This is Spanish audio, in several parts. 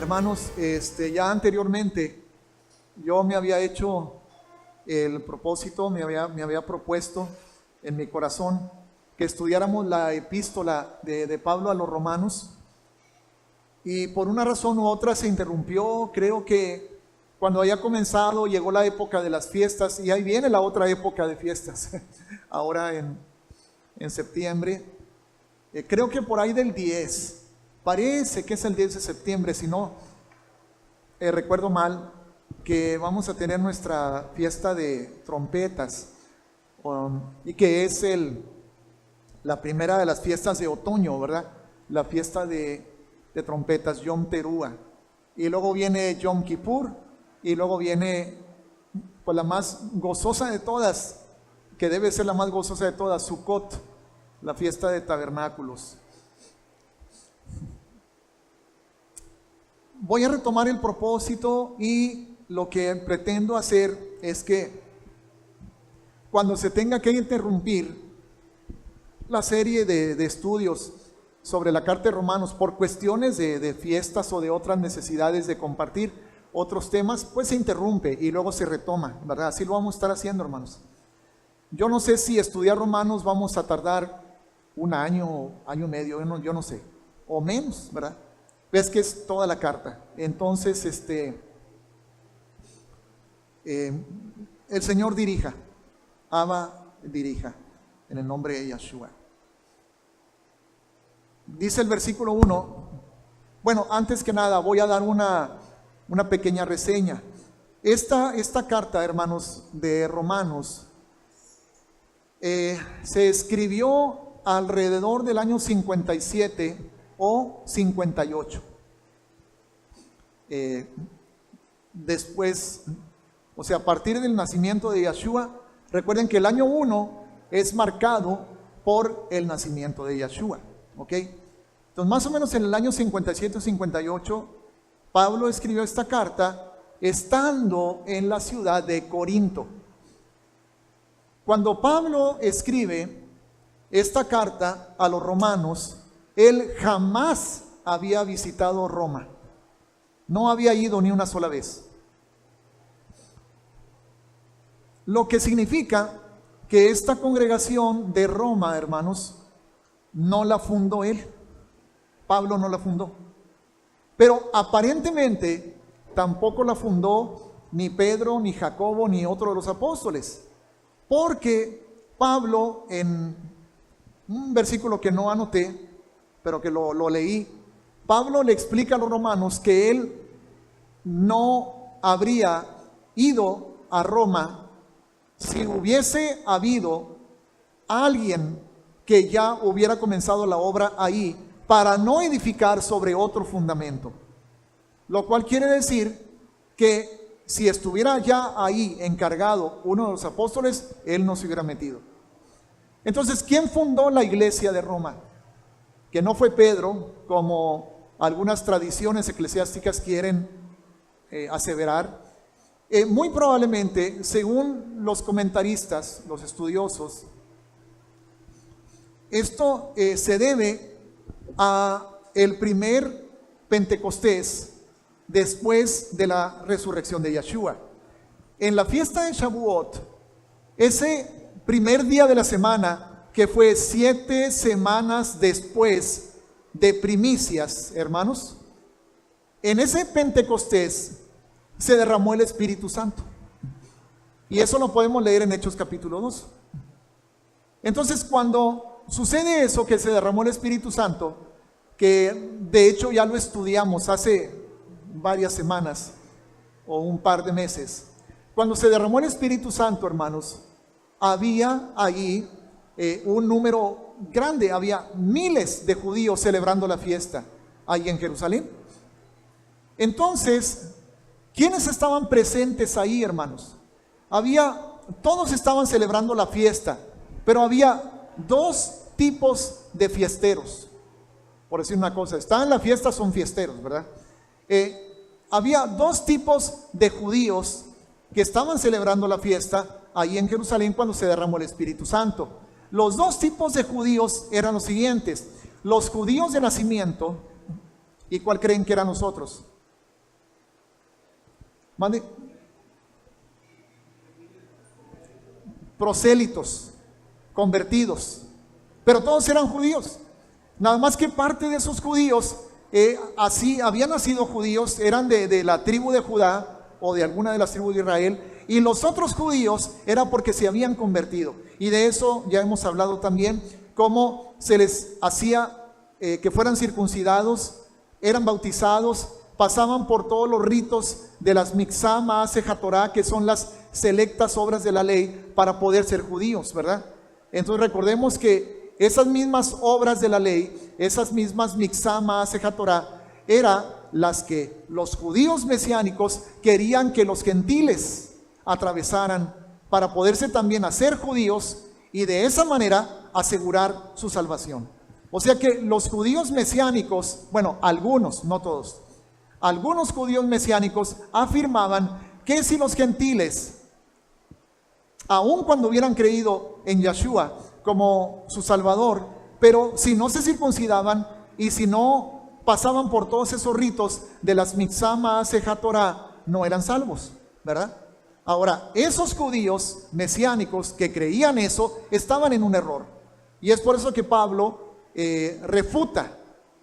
Hermanos, ya anteriormente yo me había hecho el propósito, me había propuesto en mi corazón que estudiáramos la epístola de Pablo a los romanos, y por una razón u otra se interrumpió. Creo que cuando había comenzado llegó la época de las fiestas, y ahí viene la otra época de fiestas ahora en septiembre. Creo que por ahí del 10, parece que es el 10 de septiembre, si no recuerdo mal, que vamos a tener nuestra fiesta de trompetas, y que es la primera de las fiestas de otoño, ¿verdad? La fiesta de trompetas, Yom Teruah. Y luego viene Yom Kippur, y luego viene pues la más gozosa de todas, que debe ser la más gozosa de todas, Sukkot, la fiesta de tabernáculos. Voy a retomar el propósito, y lo que pretendo hacer es que cuando se tenga que interrumpir la serie de estudios sobre la carta de Romanos por cuestiones de fiestas o de otras necesidades de compartir otros temas, pues se interrumpe y luego se retoma, ¿verdad? Así lo vamos a estar haciendo, hermanos. Yo no sé si estudiar Romanos vamos a tardar un año, año y medio, yo no sé, o menos, ¿verdad? Ves que es toda la carta. Entonces, el Señor dirija, Abba dirija, en el nombre de Yeshua. Dice el versículo 1, bueno, antes que nada voy a dar una pequeña reseña. Esta carta, hermanos, de Romanos, se escribió alrededor del año 57 o 58. Después, o sea, a partir del nacimiento de Yeshua. Recuerden que el año 1 es marcado por el nacimiento de Yeshua, ¿ok? Entonces, más o menos en el año 57 o 58, Pablo escribió esta carta estando en la ciudad de Corinto. Cuando Pablo escribe esta carta a los romanos, él jamás había visitado Roma. No había ido ni una sola vez. Lo que significa que esta congregación de Roma, hermanos, no la fundó él. Pablo no la fundó. Pero aparentemente tampoco la fundó ni Pedro, ni Jacobo, ni otro de los apóstoles. Porque Pablo, en un versículo que no anoté, pero que lo leí, Pablo le explica a los romanos que él no habría ido a Roma si hubiese habido alguien que ya hubiera comenzado la obra ahí, para no edificar sobre otro fundamento. Lo cual quiere decir que si estuviera ya ahí encargado uno de los apóstoles, él no se hubiera metido. Entonces, ¿quién fundó la iglesia de Roma? Que no fue Pedro, como algunas tradiciones eclesiásticas quieren aseverar. Muy probablemente, según los comentaristas, los estudiosos, esto se debe a el primer Pentecostés después de la resurrección de Yeshua. En la fiesta de Shavuot, ese primer día de la semana, que fue 7 semanas después de primicias, hermanos, en ese Pentecostés se derramó el Espíritu Santo. Y eso lo podemos leer en Hechos capítulo 2. Entonces, cuando sucede eso, que se derramó el Espíritu Santo, que de hecho ya lo estudiamos hace varias semanas o un par de meses, cuando se derramó el Espíritu Santo, hermanos, había ahí un número grande, había miles de judíos celebrando la fiesta ahí en Jerusalén. Entonces, ¿quiénes estaban presentes ahí, hermanos? Todos estaban celebrando la fiesta, pero había dos tipos de fiesteros. Por decir una cosa, están en la fiesta, son fiesteros, ¿verdad? Había dos tipos de judíos que estaban celebrando la fiesta ahí en Jerusalén cuando se derramó el Espíritu Santo. Los dos tipos de judíos eran los siguientes: los judíos de nacimiento. ¿Y cuál creen que eran los otros? Mande. Prosélitos, convertidos, pero todos eran judíos. Nada más que parte de esos judíos, así habían nacido judíos, eran de la tribu de Judá o de alguna de las tribus de Israel, y los otros judíos era porque se habían convertido. Y de eso ya hemos hablado también, cómo se les hacía que fueran circuncidados, eran bautizados, pasaban por todos los ritos de las Mitzvah, Maaseh Torah, que son las selectas obras de la ley para poder ser judíos, ¿verdad? Entonces recordemos que esas mismas obras de la ley, esas mismas Mitzvah, Maaseh Torah, eran las que los judíos mesiánicos querían que los gentiles atravesaran para poderse también hacer judíos y de esa manera asegurar su salvación. O sea que los judíos mesiánicos, bueno, algunos, no todos, algunos judíos mesiánicos afirmaban que si los gentiles, aun cuando hubieran creído en Yeshua como su Salvador, pero si no se circuncidaban y si no pasaban por todos esos ritos de las Mitzvah, Maaseh Torah, no eran salvos, ¿verdad? Ahora, esos judíos mesiánicos que creían eso, estaban en un error. Y es por eso que Pablo refuta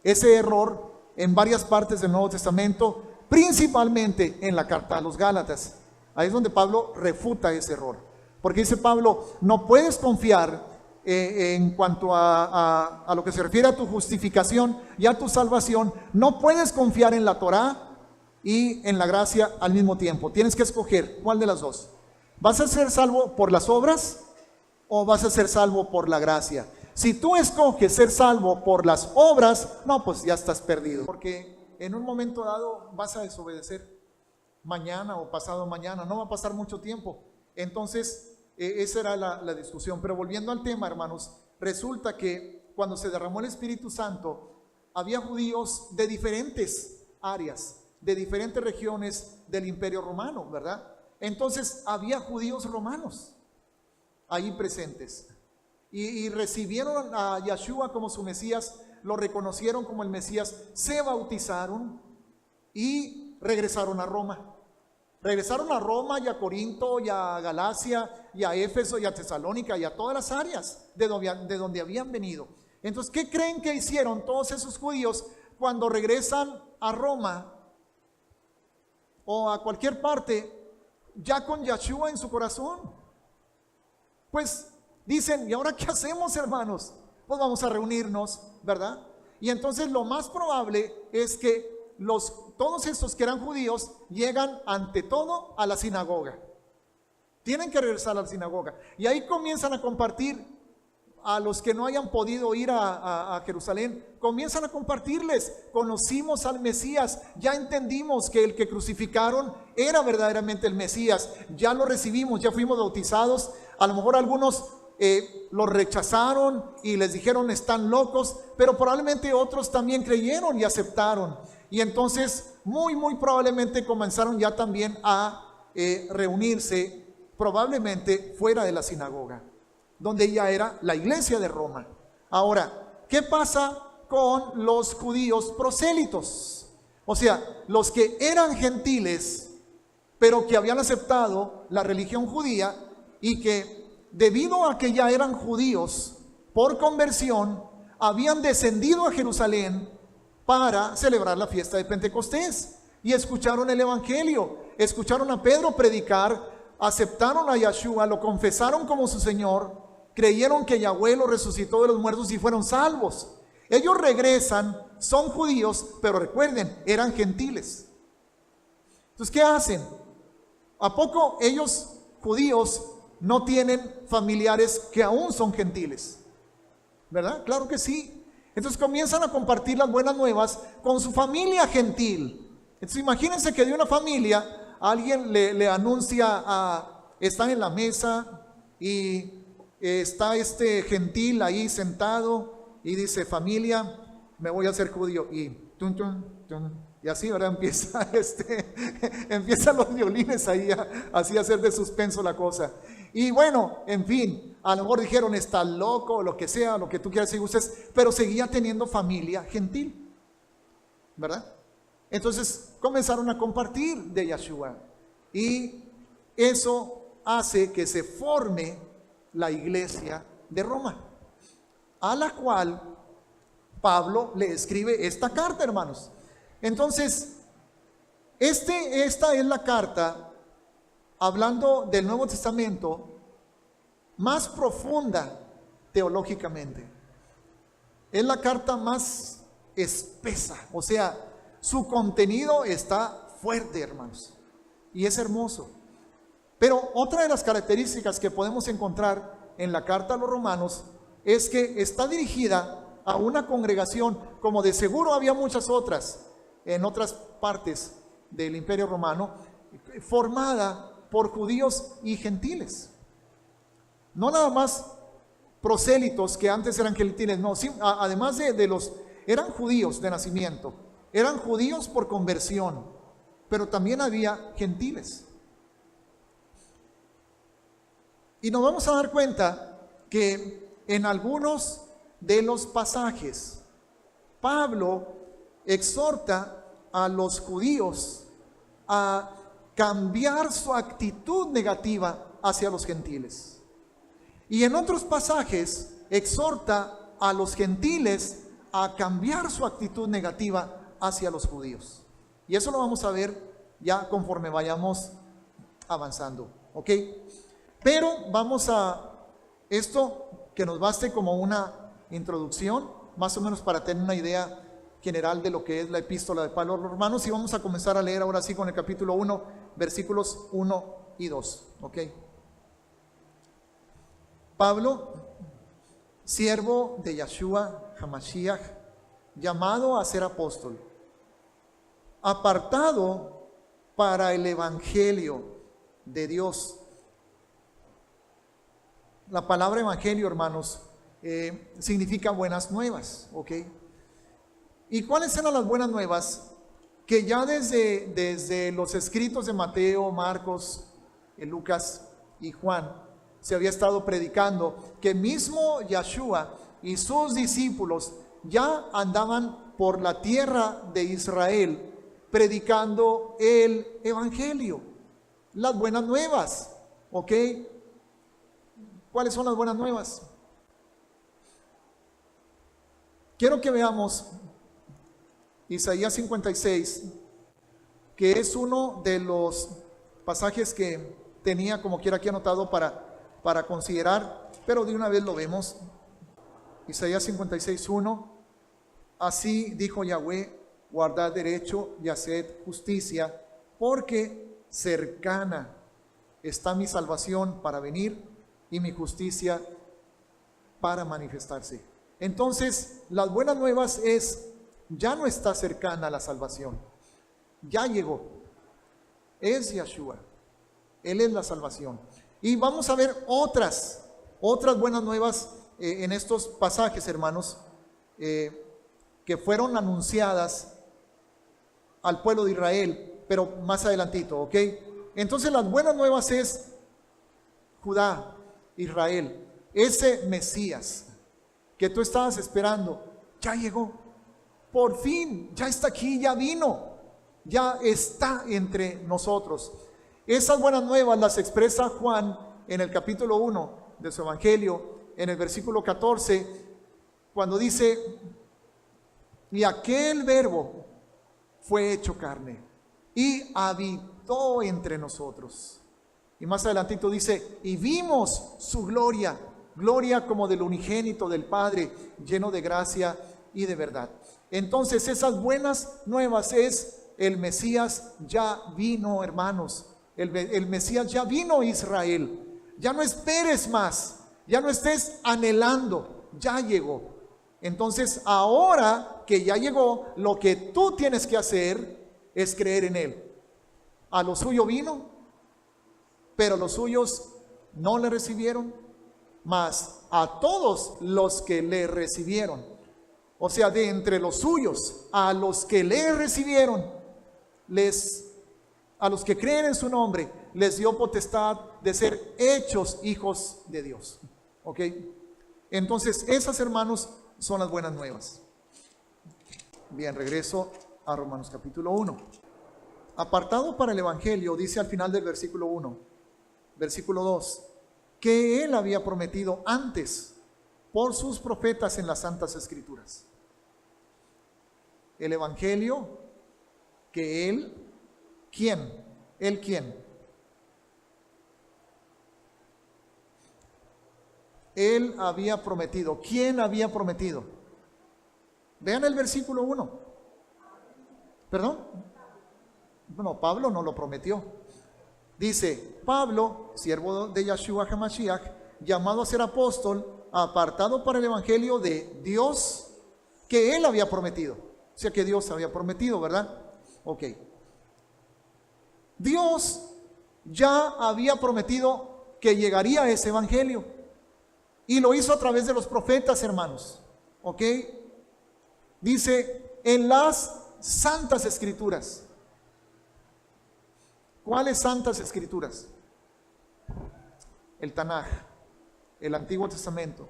ese error en varias partes del Nuevo Testamento, principalmente en la carta a los Gálatas. Ahí es donde Pablo refuta ese error. Porque dice Pablo, no puedes confiar en cuanto a lo que se refiere a tu justificación y a tu salvación, no puedes confiar en la Torá y en la gracia al mismo tiempo. Tienes que escoger cuál de las dos. ¿Vas a ser salvo por las obras o vas a ser salvo por la gracia? Si tú escoges ser salvo por las obras, no, pues ya estás perdido. Porque en un momento dado vas a desobedecer. Mañana o pasado mañana, no va a pasar mucho tiempo. Entonces, esa era la discusión. Pero volviendo al tema, hermanos, resulta que cuando se derramó el Espíritu Santo, había judíos de diferentes áreas, de diferentes regiones del Imperio Romano, ¿verdad? Entonces, había judíos romanos ahí presentes. Y recibieron a Yeshua como su Mesías, lo reconocieron como el Mesías, se bautizaron y regresaron a Roma. Regresaron a Roma y a Corinto y a Galacia y a Éfeso y a Tesalónica y a todas las áreas de donde habían venido. Entonces, ¿qué creen que hicieron todos esos judíos cuando regresan a Roma o a cualquier parte ya con Yeshua en su corazón? Pues dicen, ¿y ahora qué hacemos, hermanos? Pues vamos a reunirnos, ¿verdad? Y entonces lo más probable es que todos estos que eran judíos llegan ante todo a la sinagoga. Tienen que regresar a la sinagoga. Y ahí comienzan a compartir a los que no hayan podido ir a Jerusalén. Comienzan a compartirles. Conocimos al Mesías. Ya entendimos que el que crucificaron era verdaderamente el Mesías. Ya lo recibimos, ya fuimos bautizados. A lo mejor algunos los rechazaron y les dijeron están locos, pero probablemente otros también creyeron y aceptaron. Y entonces muy probablemente comenzaron ya también a reunirse, probablemente fuera de la sinagoga, donde ya era la iglesia de Roma. Ahora, ¿qué pasa con los judíos prosélitos? O sea, los que eran gentiles, pero que habían aceptado la religión judía y que debido a que ya eran judíos por conversión, habían descendido a Jerusalén para celebrar la fiesta de Pentecostés y escucharon el evangelio, escucharon a Pedro predicar, aceptaron a Yeshua, lo confesaron como su Señor, creyeron que Yahweh lo resucitó de los muertos y fueron salvos. Ellos regresan, son judíos, pero recuerden, eran gentiles. Entonces, ¿qué hacen? ¿A poco ellos, judíos, no tienen familiares que aún son gentiles? ¿Verdad? Claro que sí. Entonces comienzan a compartir las buenas nuevas con su familia gentil. Entonces imagínense que de una familia alguien le anuncia están en la mesa y está este gentil ahí sentado y dice, familia, me voy a hacer judío. Y tun, tun, tun, y así ahora empiezan los violines ahí así a hacer de suspenso la cosa. Y bueno, en fin, a lo mejor dijeron está loco o lo que sea, lo que tú quieras y gustes, pero seguía teniendo familia gentil, ¿verdad? Entonces comenzaron a compartir de Yeshua. Y eso hace que se forme la iglesia de Roma, a la cual Pablo le escribe esta carta, hermanos. Entonces, esta es la carta, hablando del Nuevo Testamento, más profunda teológicamente. Es la carta más espesa, o sea, su contenido está fuerte, hermanos, y es hermoso. Pero otra de las características que podemos encontrar en la carta a los romanos es que está dirigida a una congregación, como de seguro había muchas otras en otras partes del Imperio Romano, formada por judíos y gentiles. No nada más prosélitos que antes eran gentiles, no, sí, además de los, eran judíos de nacimiento, eran judíos por conversión, pero también había gentiles. Y nos vamos a dar cuenta que en algunos de los pasajes, Pablo exhorta a los judíos a cambiar su actitud negativa hacia los gentiles. Y en otros pasajes exhorta a los gentiles a cambiar su actitud negativa hacia los judíos. Y eso lo vamos a ver ya conforme vayamos avanzando, ¿ok? Pero vamos a esto que nos baste como una introducción, más o menos para tener una idea general de lo que es la epístola de Pablo a los romanos, y vamos a comenzar a leer ahora sí con el capítulo 1, versículos 1 y 2, ¿ok? Pablo, siervo de Yeshua HaMashiach, llamado a ser apóstol, apartado para el evangelio de Dios. La palabra evangelio, hermanos, significa buenas nuevas, ¿ok? ¿Y cuáles eran las buenas nuevas? Que ya desde los escritos de Mateo, Marcos, Lucas y Juan se había estado predicando, que mismo Yeshua y sus discípulos ya andaban por la tierra de Israel predicando el evangelio, las buenas nuevas, ¿ok? ¿Cuáles son las buenas nuevas? Quiero que veamos Isaías 56, que es uno de los pasajes que tenía como quiera aquí anotado para considerar, pero de una vez lo vemos. Isaías 56:1, así dijo Yahweh, guardad derecho y haced justicia, porque cercana está mi salvación para venir y mi justicia para manifestarse. Entonces, las buenas nuevas es, ya no está cercana la salvación, ya llegó, es Yeshua, Él es la salvación. Y vamos a ver otras buenas nuevas en estos pasajes, hermanos, que fueron anunciadas al pueblo de Israel, pero más adelantito, ¿ok? Entonces las buenas nuevas es Judá, Israel, ese Mesías que tú estabas esperando, ya llegó, por fin, ya está aquí, ya vino, ya está entre nosotros. Esas buenas nuevas las expresa Juan en el capítulo 1 de su evangelio, en el versículo 14, cuando dice, y aquel verbo fue hecho carne y habitó entre nosotros. Y más adelantito dice, y vimos su gloria, gloria como del unigénito del Padre, lleno de gracia y de verdad. Entonces esas buenas nuevas es, el Mesías ya vino, hermanos. El Mesías ya vino, Israel. Ya no esperes más, ya no estés anhelando, ya llegó. Entonces ahora que ya llegó, lo que tú tienes que hacer es creer en Él. A lo suyo vino, pero los suyos no le recibieron, mas a todos los que le recibieron, o sea, de entre los suyos, a los que le recibieron, a los que creen en su nombre, les dio potestad de ser hechos hijos de Dios. ¿Ok? Entonces, esas, hermanos, son las buenas nuevas. Bien, regreso a Romanos capítulo 1. apartado para el Evangelio, dice al final del versículo 1, versículo 2, que Él había prometido antes por sus profetas en las Santas Escrituras. El Evangelio que Él, ¿quién? ¿Él quién? Él había prometido. ¿Quién había prometido? Vean el versículo 1. ¿Perdón? Bueno, Pablo no lo prometió. Dice, Pablo, siervo de Yahshua HaMashiach, llamado a ser apóstol, apartado para el Evangelio de Dios, que Él había prometido. O sea que Dios había prometido, ¿verdad? Ok. Dios ya había prometido que llegaría ese Evangelio. Y lo hizo a través de los profetas, hermanos. ¿Ok? Dice, en las Santas Escrituras. ¿Cuáles Santas Escrituras? El Tanaj, el Antiguo Testamento.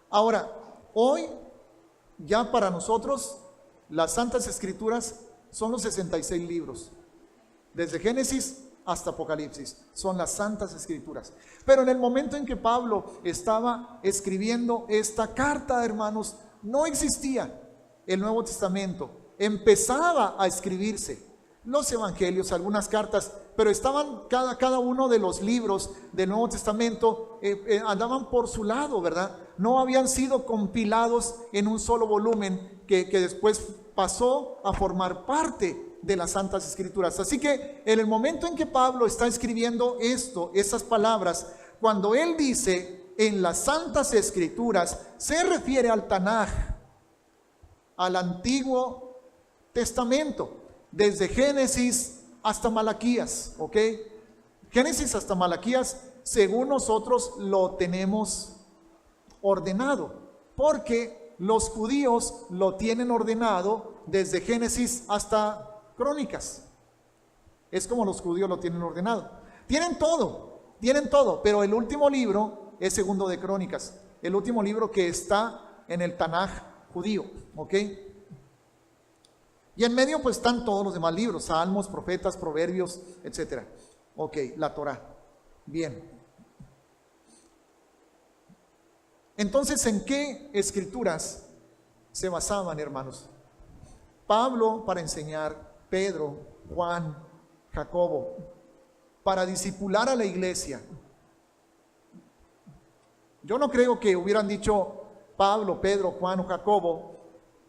Ahora, hoy, ya para nosotros, las Santas Escrituras son los 66 libros. Desde Génesis hasta Apocalipsis, son las Santas Escrituras. Pero en el momento en que Pablo estaba escribiendo esta carta, hermanos, no existía el Nuevo Testamento. Empezaba a escribirse los evangelios, algunas cartas, pero estaban cada uno de los libros del Nuevo Testamento, andaban por su lado, ¿verdad? No habían sido compilados en un solo volumen que después pasó a formar parte de las Santas Escrituras. Así que en el momento en que Pablo está escribiendo esas palabras, cuando él dice en las Santas Escrituras, se refiere al Tanaj, al Antiguo Testamento, desde Génesis hasta Malaquías, ¿ok? Génesis hasta Malaquías, según nosotros lo tenemos ordenado, porque los judíos lo tienen ordenado desde Génesis hasta Crónicas. Es como los judíos lo tienen ordenado. Tienen todo, pero el último libro es Segundo de Crónicas, el último libro que está en el Tanaj judío, ¿ok? Y en medio pues están todos los demás libros, Salmos, Profetas, Proverbios, etc. Ok, la Torá. Bien. Entonces, ¿en qué escrituras se basaban, hermanos? Pablo para enseñar, Pedro, Juan, Jacobo, para discipular a la iglesia. Yo no creo que hubieran dicho Pablo, Pedro, Juan o Jacobo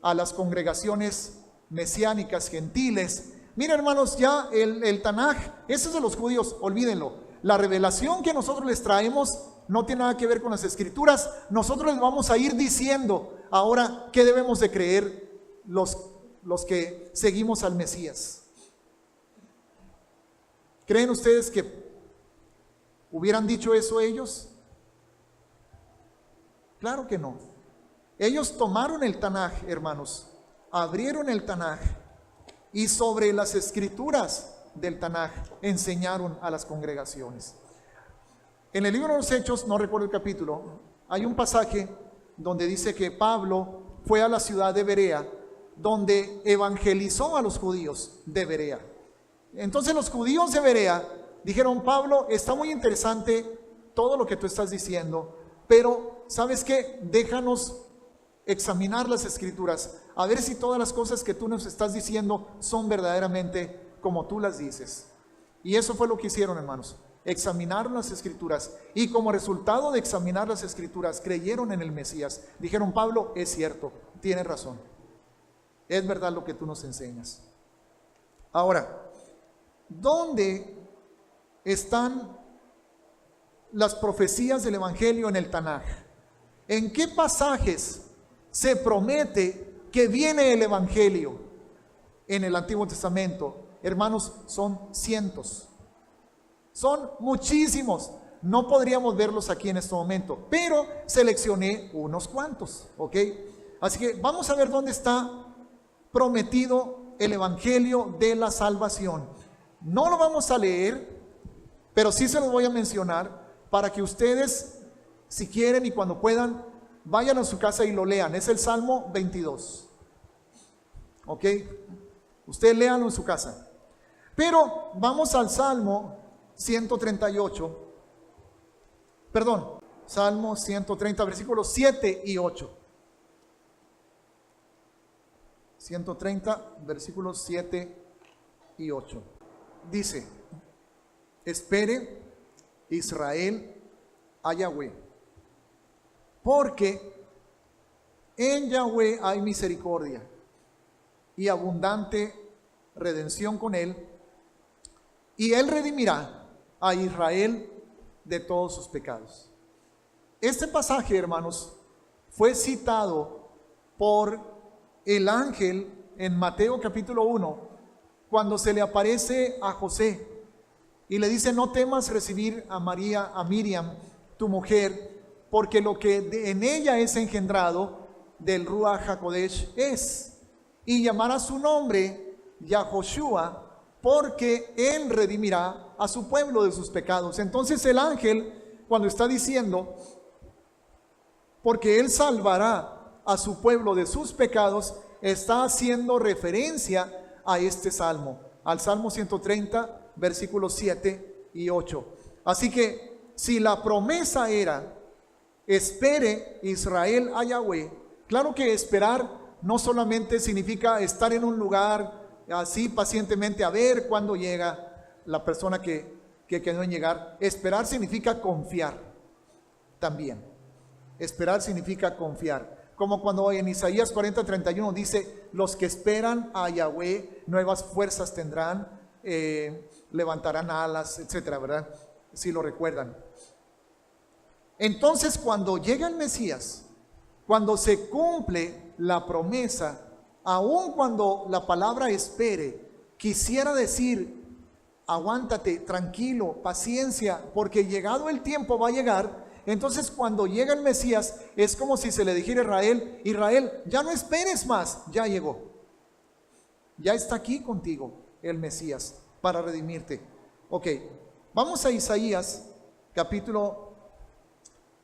a las congregaciones mesiánicas gentiles: miren, hermanos, ya el Tanaj, ese es de los judíos, olvídenlo. La revelación que nosotros les traemos no tiene nada que ver con las escrituras. Nosotros les vamos a ir diciendo ahora qué debemos de creer los que seguimos al Mesías. ¿Creen ustedes que hubieran dicho eso ellos? Claro que no. Ellos tomaron el Tanaj, hermanos, abrieron el Tanaj y sobre las escrituras del Tanaj enseñaron a las congregaciones. En el libro de los Hechos, no recuerdo el capítulo, hay un pasaje donde dice que Pablo fue a la ciudad de Berea, donde evangelizó a los judíos de Berea. Entonces los judíos de Berea dijeron: Pablo, está muy interesante todo lo que tú estás diciendo, pero ¿sabes qué? Déjanos examinar las escrituras, a ver si todas las cosas que tú nos estás diciendo son verdaderamente como tú las dices. Y eso fue lo que hicieron, hermanos. Examinaron las escrituras y como resultado de examinar las escrituras creyeron en el Mesías. Dijeron: Pablo, es cierto, tienes razón, es verdad lo que tú nos enseñas. Ahora, ¿dónde están las profecías del Evangelio en el Tanaj? ¿En qué pasajes se promete que viene el Evangelio en el Antiguo Testamento? Hermanos, son cientos, son muchísimos. No podríamos verlos aquí en este momento, pero seleccioné unos cuantos, ¿ok? Así que vamos a ver dónde está prometido el Evangelio de la salvación. No lo vamos a leer, pero sí se los voy a mencionar para que ustedes, si quieren y cuando puedan, vayan a su casa y lo lean. Es el Salmo 22. ¿Ok? Ustedes léanlo en su casa. Pero vamos al Salmo 138, perdón, Salmo 130, versículos 7 y 8. 130, versículos 7 y 8. Dice: espere Israel a Yahweh, porque en Yahweh hay misericordia y abundante redención con él, y él redimirá a Israel de todos sus pecados. Este pasaje, hermanos, fue citado por el ángel en Mateo capítulo 1, cuando se le aparece a José y le dice: no temas recibir a Miriam, tu mujer, porque lo que en ella es engendrado del Ruach HaKodesh es, y llamará su nombre Yahoshua, porque él redimirá a su pueblo de sus pecados. Entonces el ángel, cuando está diciendo, porque él salvará a su pueblo de sus pecados, está haciendo referencia a este salmo, al Salmo 130, versículos 7 y 8. Así que si la promesa era: espere Israel a Yahweh, claro que esperar no solamente significa estar en un lugar así pacientemente a ver cuándo llega la persona que quedó en llegar. Esperar significa confiar también. Esperar significa confiar. Como cuando en Isaías 40:31 dice: los que esperan a Yahweh nuevas fuerzas tendrán, levantarán alas, etcétera, ¿verdad? Si lo recuerdan. Entonces, cuando llega el Mesías, cuando se cumple la promesa, aun cuando la palabra espere quisiera decir: aguántate, tranquilo, paciencia, porque llegado el tiempo va a llegar. Entonces, cuando llega el Mesías, es como si se le dijera a Israel: Israel, ya no esperes más, ya llegó. Ya está aquí contigo el Mesías para redimirte. Ok, vamos a Isaías capítulo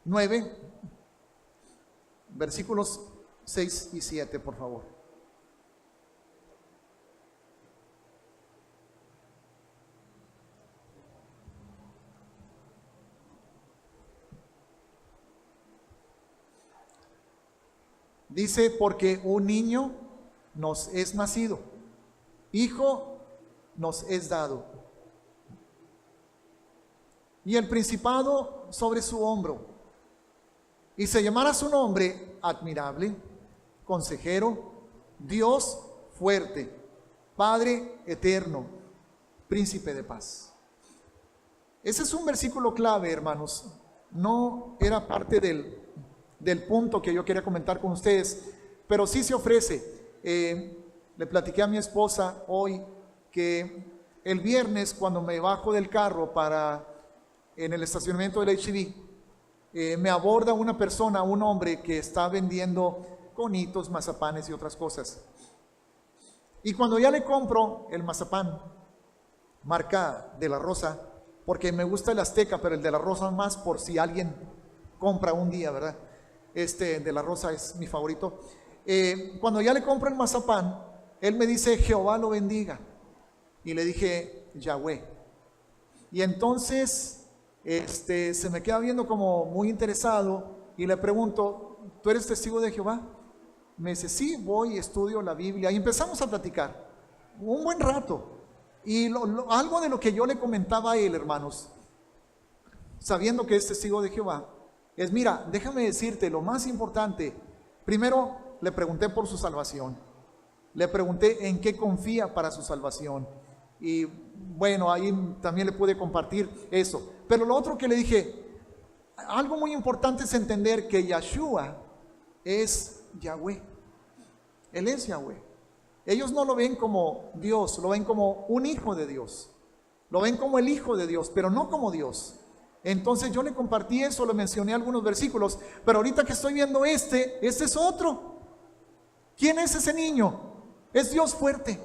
9, versículos 6 y 7, por favor. Dice: porque un niño nos es nacido, hijo nos es dado, y el principado sobre su hombro, y se llamará su nombre admirable, consejero, Dios fuerte, Padre eterno, príncipe de paz. Ese es un versículo clave, hermanos. No era parte del punto que yo quería comentar con ustedes, pero sí se ofrece. Le platiqué a mi esposa hoy que el viernes, cuando me bajo del carro en el estacionamiento del H-E-B, me aborda una persona, un hombre que está vendiendo conitos, mazapanes y otras cosas. Y cuando ya le compro el mazapán, marca de la Rosa, porque me gusta el Azteca, pero el de la Rosa más por si alguien compra un día, ¿verdad? Este de la Rosa es mi favorito. Cuando ya le compro el mazapán, él me dice: Jehová lo bendiga. Y le dije: Yahweh. Y entonces se me queda viendo como muy interesado y le pregunto: ¿tú eres testigo de Jehová? Me dice: sí, voy, estudio la Biblia. Y empezamos a platicar un buen rato. Y algo de lo que yo le comentaba a él, hermanos, sabiendo que es testigo de Jehová, es: mira, déjame decirte lo más importante. Primero le pregunté por su salvación, le pregunté en qué confía para su salvación, y bueno, ahí también le pude compartir eso. Pero lo otro que le dije, algo muy importante es entender que Yahshua es Yahweh. Él es Yahweh. Ellos no lo ven como Dios, lo ven como un hijo de Dios, lo ven como el hijo de Dios, pero no como Dios. Entonces yo le compartí eso, le mencioné algunos versículos, pero ahorita que estoy viendo este es otro. ¿Quién es ese niño? Es Dios fuerte.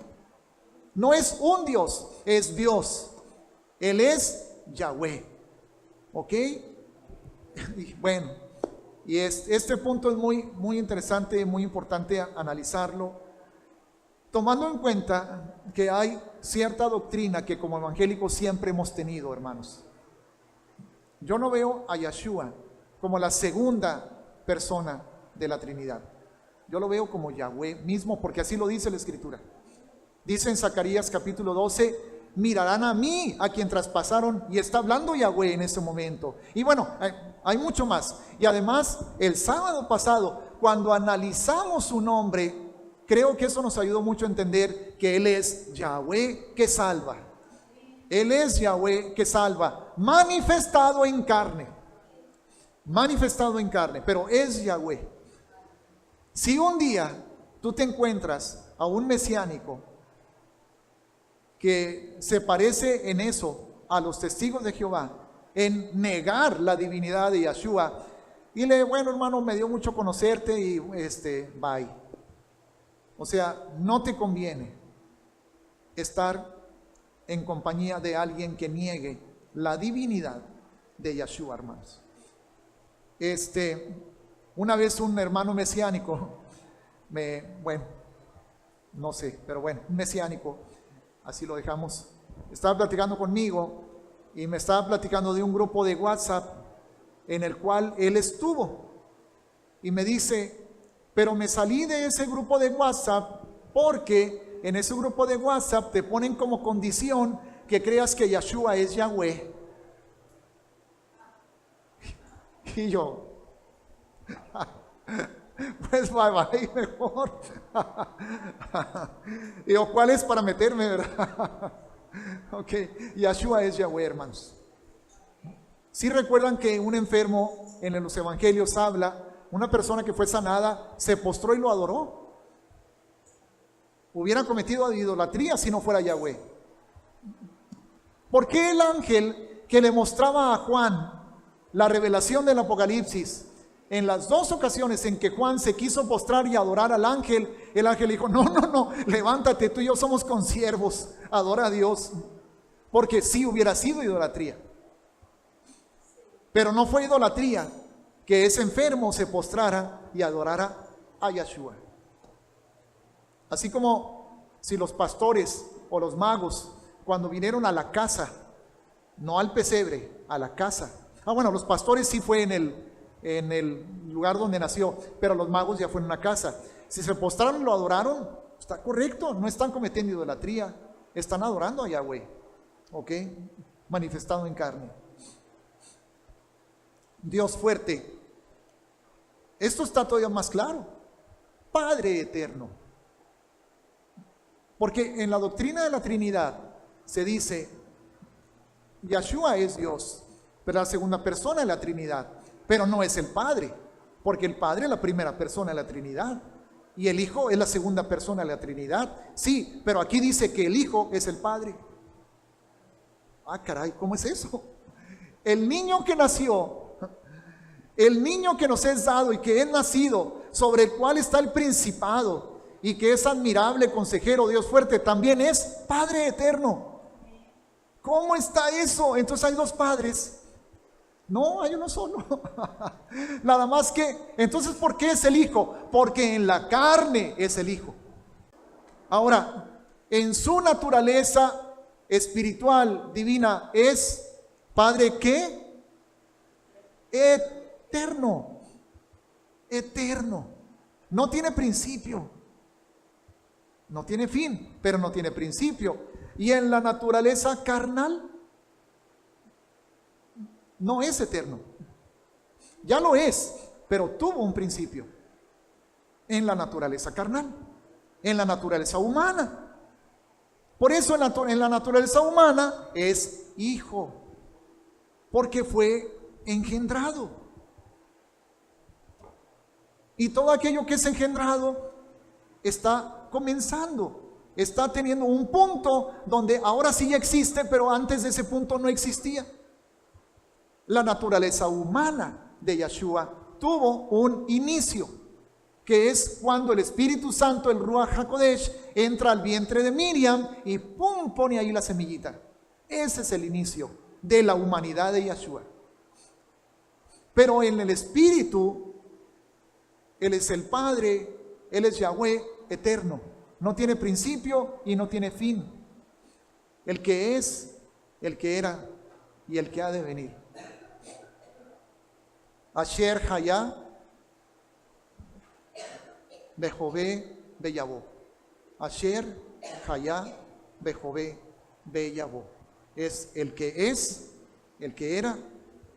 No es un Dios, es Dios. Él es Yahweh. ¿Ok? Y bueno, y este punto es muy, muy interesante, muy importante analizarlo. tomando en cuenta que hay cierta doctrina que como evangélicos siempre hemos tenido, hermanos. Yo no veo a Yeshua como la segunda persona de la Trinidad. Yo lo veo como Yahweh mismo, porque así lo dice la Escritura. Dice en Zacarías capítulo 12, mirarán a mí, a quien traspasaron, y está hablando Yahweh en ese momento. Y bueno, hay mucho más. Y además, el sábado pasado, cuando analizamos su nombre, creo que eso nos ayudó mucho a entender que Él es Yahweh que salva. Él es Yahweh que salva, manifestado en carne. Manifestado en carne, pero es Yahweh. Si un día tú te encuentras a un mesiánico que se parece en eso a los testigos de Jehová, en negar la divinidad de Yeshua, dile, bueno hermano, me dio mucho conocerte y bye. O sea, no te conviene estar en compañía de alguien que niegue la divinidad de Yeshua, hermanos. Una vez un hermano mesiánico, no sé, pero bueno, un mesiánico, así lo dejamos, estaba platicando conmigo y me estaba platicando de un grupo de WhatsApp en el cual él estuvo. Y me dice, pero me salí de ese grupo de WhatsApp porque en ese grupo de WhatsApp te ponen como condición que creas que Yeshua es Yahweh. Y yo, pues bye bye, mejor. Digo, ¿cuál es para meterme, verdad? Ok, Yeshua es Yahweh, hermanos. Si recuerdan que un enfermo en los evangelios habla, una persona que fue sanada se postró y lo adoró. Hubiera cometido idolatría si no fuera Yahweh. ¿Por qué el ángel que le mostraba a Juan la revelación del Apocalipsis, en las dos ocasiones en que Juan se quiso postrar y adorar al ángel, el ángel dijo, no, levántate, tú y yo somos consiervos, adora a Dios? Porque sí hubiera sido idolatría. Pero no fue idolatría que ese enfermo se postrara y adorara a Yeshua. Así como si los pastores o los magos, cuando vinieron a la casa, no al pesebre, a la casa. Bueno, los pastores sí fue en el lugar donde nació, pero los magos ya fue en una casa. Si se postraron y lo adoraron, está correcto, no están cometiendo idolatría, están adorando a Yahweh, ¿ok? Manifestado en carne. Dios fuerte. Esto está todavía más claro. Padre eterno. Porque en la doctrina de la Trinidad se dice, Yeshua es Dios, pero la segunda persona de la Trinidad, pero no es el Padre, porque el Padre es la primera persona de la Trinidad y el Hijo es la segunda persona de la Trinidad. Sí, pero aquí dice que el Hijo es el Padre. Ah, caray, ¿cómo es eso? El niño que nació, el niño que nos es dado y que es nacido, sobre el cual está el principado y que es admirable, consejero, Dios fuerte, también es Padre eterno. ¿Cómo está eso? Entonces hay dos padres. No, hay uno solo. Nada más que, entonces, ¿por qué es el Hijo? Porque en la carne es el Hijo. Ahora, en su naturaleza espiritual, divina, es Padre ¿qué? Eterno. Eterno. No tiene principio. No tiene fin, pero no tiene principio. Y en la naturaleza carnal, no es eterno. Ya lo es, pero tuvo un principio. En la naturaleza carnal, en la naturaleza humana. Por eso en la naturaleza humana es hijo, porque fue engendrado. Y todo aquello que es engendrado está comenzando, está teniendo un punto donde ahora sí ya existe, pero antes de ese punto no existía. La naturaleza humana de Yeshua tuvo un inicio, que es cuando el Espíritu Santo, el Ruach HaKodesh, entra al vientre de Miriam y ¡pum!, pone ahí la semillita. Ese es el inicio de la humanidad de Yeshua. Pero en el Espíritu, Él es el Padre, Él es Yahweh eterno. No tiene principio y no tiene fin. El que es, el que era y el que ha de venir. Asher Hayá, Bejové, Beyabó. Asher Hayá, Bejové, Beyabó. Es, el que era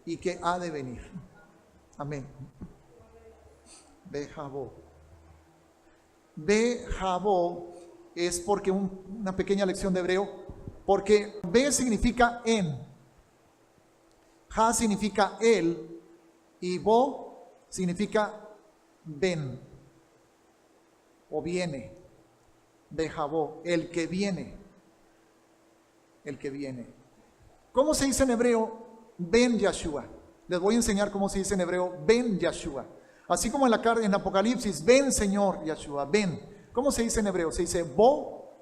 y que ha de venir. Amén. Bejabó. Bejabó es porque una pequeña lección de hebreo, porque Be significa en, Ha significa él y Bo significa ven o viene. Bejabó, el que viene. El que viene. ¿Cómo se dice en hebreo? Ben Yahshua. Les voy a enseñar cómo se dice en hebreo Ben Yahshua. Así como en Apocalipsis, ven Señor Yahshua, ven. ¿Cómo se dice en hebreo? Se dice Bo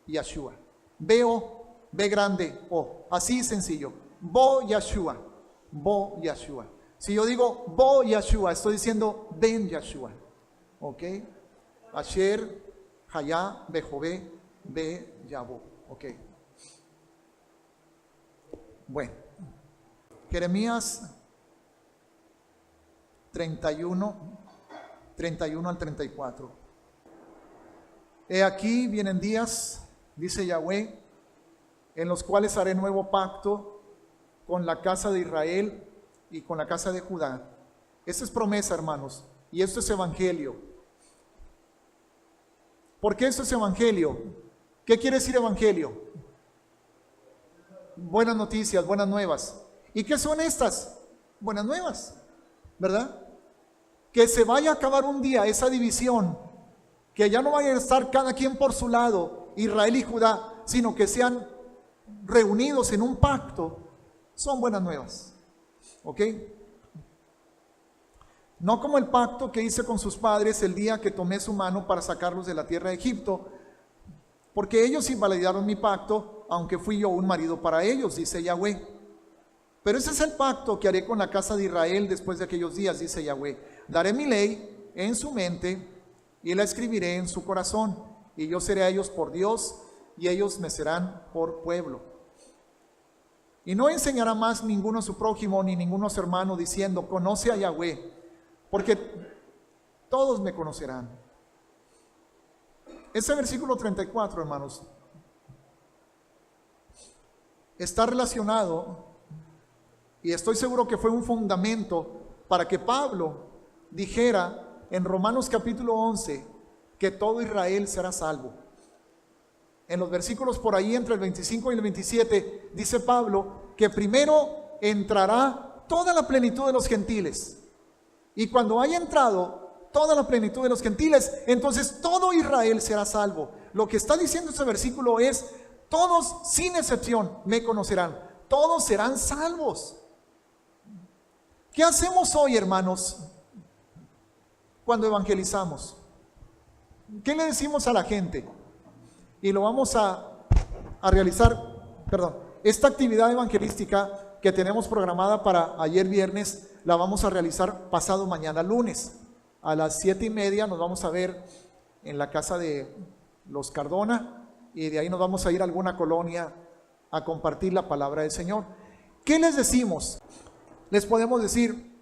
Yahshua. Veo, B grande, O. Así sencillo. Bo Yahshua. Bo Yahshua. Si yo digo Bo Yahshua, estoy diciendo ven Yahshua. ¿Ok? Asher, Hayá, Bejové, Be Yabó. ¿Ok? Bueno. Jeremías 31 al 34. He aquí vienen días, dice Yahweh, en los cuales haré nuevo pacto con la casa de Israel y con la casa de Judá. Esta es promesa, hermanos, y esto es evangelio. ¿Por qué esto es evangelio? ¿Qué quiere decir evangelio? Buenas noticias, buenas nuevas. ¿Y qué son estas? Buenas nuevas, ¿verdad? Que se vaya a acabar un día esa división, que ya no vayan a estar cada quien por su lado, Israel y Judá, sino que sean reunidos en un pacto, son buenas nuevas. ¿Ok? No como el pacto que hice con sus padres el día que tomé su mano para sacarlos de la tierra de Egipto, porque ellos invalidaron mi pacto, aunque fui yo un marido para ellos, dice Yahweh. Pero ese es el pacto que haré con la casa de Israel después de aquellos días, dice Yahweh. Daré mi ley en su mente y la escribiré en su corazón, y yo seré a ellos por Dios y ellos me serán por pueblo. Y no enseñará más ninguno a su prójimo ni ninguno a su hermano diciendo, conoce a Yahweh, porque todos me conocerán. Ese versículo 34, hermanos, está relacionado, y estoy seguro que fue un fundamento para que Pablo dijera en Romanos capítulo 11 que todo Israel será salvo. En los versículos por ahí entre el 25 y el 27 dice Pablo que primero entrará toda la plenitud de los gentiles, y cuando haya entrado toda la plenitud de los gentiles, entonces todo Israel será salvo. Lo que está diciendo este versículo es, todos sin excepción me conocerán, todos serán salvos. ¿Qué hacemos hoy, hermanos, cuando evangelizamos? ¿Qué le decimos a la gente? Y lo vamos a realizar, esta actividad evangelística que tenemos programada para ayer viernes, la vamos a realizar pasado mañana lunes. A las 7:30 nos vamos a ver en la casa de los Cardona, y de ahí nos vamos a ir a alguna colonia a compartir la palabra del Señor. ¿Qué les decimos? Les podemos decir,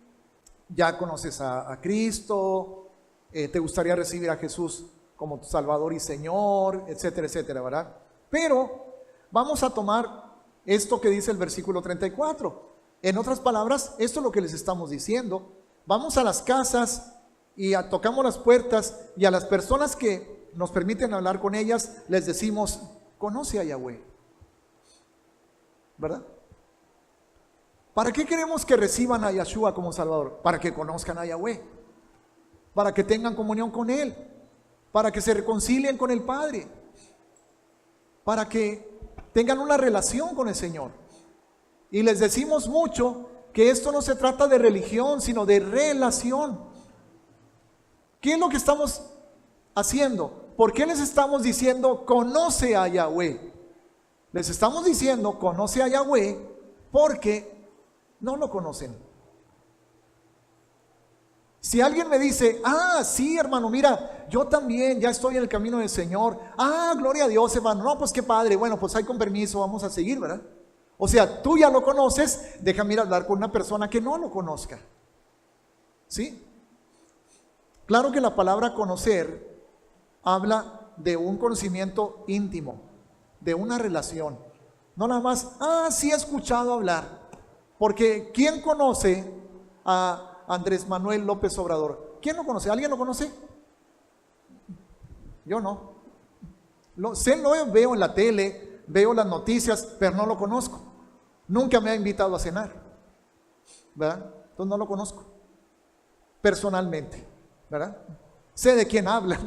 ya conoces a Cristo, te gustaría recibir a Jesús como tu Salvador y Señor, etcétera, etcétera, ¿verdad? Pero vamos a tomar esto que dice el versículo 34. En otras palabras, esto es lo que les estamos diciendo. Vamos a las casas y tocamos las puertas, y a las personas que nos permiten hablar con ellas, les decimos, conoce a Yahweh, ¿verdad? ¿Para qué queremos que reciban a Yahshua como Salvador? Para que conozcan a Yahweh, para que tengan comunión con Él, para que se reconcilien con el Padre, para que tengan una relación con el Señor. Y les decimos mucho que esto no se trata de religión, sino de relación. ¿Qué es lo que estamos haciendo? ¿Por qué les estamos diciendo conoce a Yahweh? Les estamos diciendo conoce a Yahweh porque no lo conocen. Si alguien me dice, ah, sí, hermano, mira, yo también ya estoy en el camino del Señor. Ah, gloria a Dios, hermano. No, pues qué padre. Bueno, pues ahí con permiso vamos a seguir, ¿verdad? O sea, tú ya lo conoces, déjame ir a hablar con una persona que no lo conozca. ¿Sí? Claro que la palabra conocer habla de un conocimiento íntimo, de una relación. No nada más, ah, sí he escuchado hablar. Porque ¿quién conoce a Andrés Manuel López Obrador? ¿Quién lo conoce? ¿Alguien lo conoce? Yo no. Lo veo en la tele, veo las noticias, pero no lo conozco. Nunca me ha invitado a cenar, ¿verdad? Entonces no lo conozco personalmente, ¿verdad? Sé de quién habla,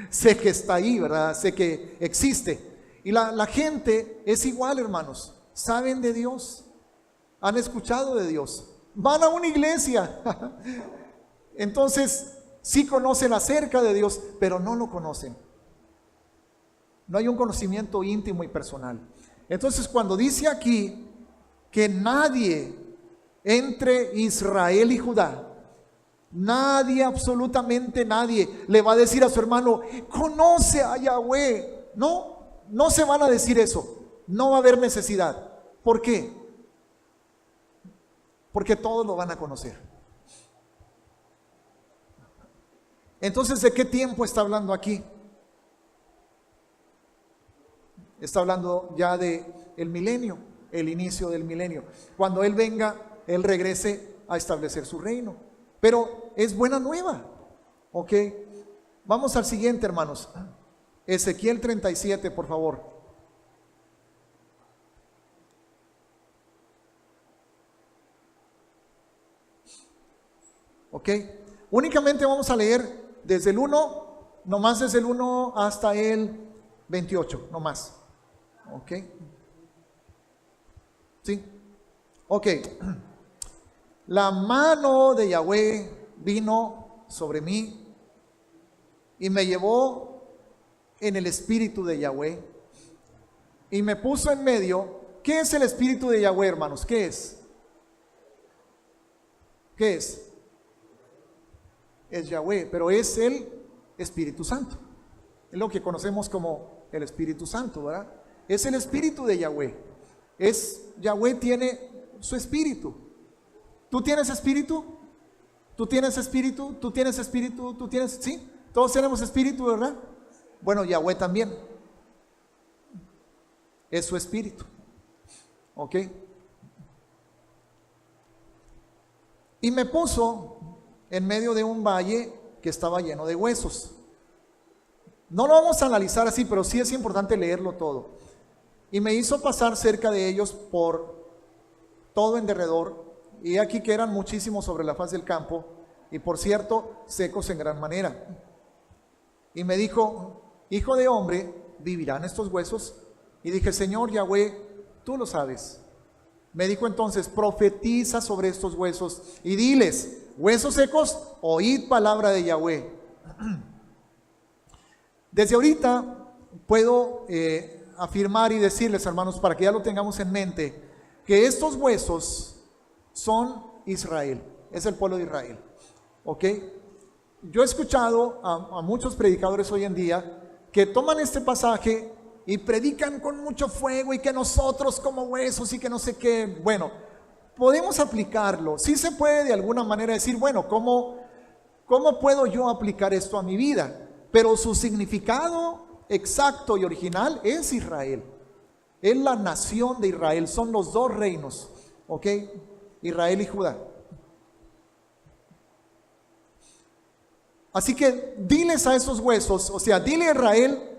sé que está ahí, ¿verdad? Sé que existe. Y la gente es igual, hermanos. Saben de Dios, han escuchado de Dios, van a una iglesia. Entonces, sí conocen acerca de Dios, pero no lo conocen. No hay un conocimiento íntimo y personal. Entonces, cuando dice aquí que nadie entre Israel y Judá, nadie, absolutamente nadie, le va a decir a su hermano, conoce a Yahweh. No se van a decir eso. No va a haber necesidad. ¿Por qué? Porque todos lo van a conocer. Entonces, ¿de qué tiempo está hablando aquí? Está hablando ya de el milenio, el inicio del milenio. Cuando Él venga, Él regrese a establecer su reino. Pero es buena nueva, ¿ok? Vamos al siguiente, hermanos. Ezequiel 37, por favor. ¿Ok? Únicamente vamos a leer desde el 1, nomás desde el 1 hasta el 28, nomás. ¿Ok? ¿Sí? Ok. La mano de Yahweh vino sobre mí y me llevó en el espíritu de Yahweh y me puso en medio. ¿Qué es el espíritu de Yahweh, hermanos? ¿Qué es? ¿Qué es? Es Yahweh, pero es el Espíritu Santo. Es lo que conocemos como el Espíritu Santo, ¿verdad? Es el espíritu de Yahweh. Yahweh tiene su espíritu. ¿Tú tienes espíritu? ¿Tú tienes espíritu? ¿Tú tienes espíritu? ¿Tú tienes? ¿Sí? Todos tenemos espíritu, ¿verdad? Bueno, Yahweh también. Es su espíritu. ¿Ok? Y me puso en medio de un valle que estaba lleno de huesos. No lo vamos a analizar así, pero sí es importante leerlo todo. Y me hizo pasar cerca de ellos por todo en derredor, y aquí que eran muchísimos sobre la faz del campo, y por cierto, secos en gran manera. Y me dijo, hijo de hombre, ¿vivirán estos huesos? Y dije, Señor Yahweh, tú lo sabes. Me dijo entonces, profetiza sobre estos huesos y diles, huesos secos, oíd palabra de Yahweh. Desde ahorita puedo afirmar y decirles, hermanos, para que ya lo tengamos en mente, que estos huesos son Israel, es el pueblo de Israel. ¿Ok? Yo he escuchado a muchos predicadores hoy en día que toman este pasaje y predican con mucho fuego y que nosotros como huesos y que no sé qué. Bueno, podemos aplicarlo. Sí se puede de alguna manera decir, bueno, ¿cómo puedo yo aplicar esto a mi vida? Pero su significado exacto y original es Israel. Es la nación de Israel. Son los dos reinos. ¿Ok? Israel y Judá. Así que diles a esos huesos, o sea, dile a Israel,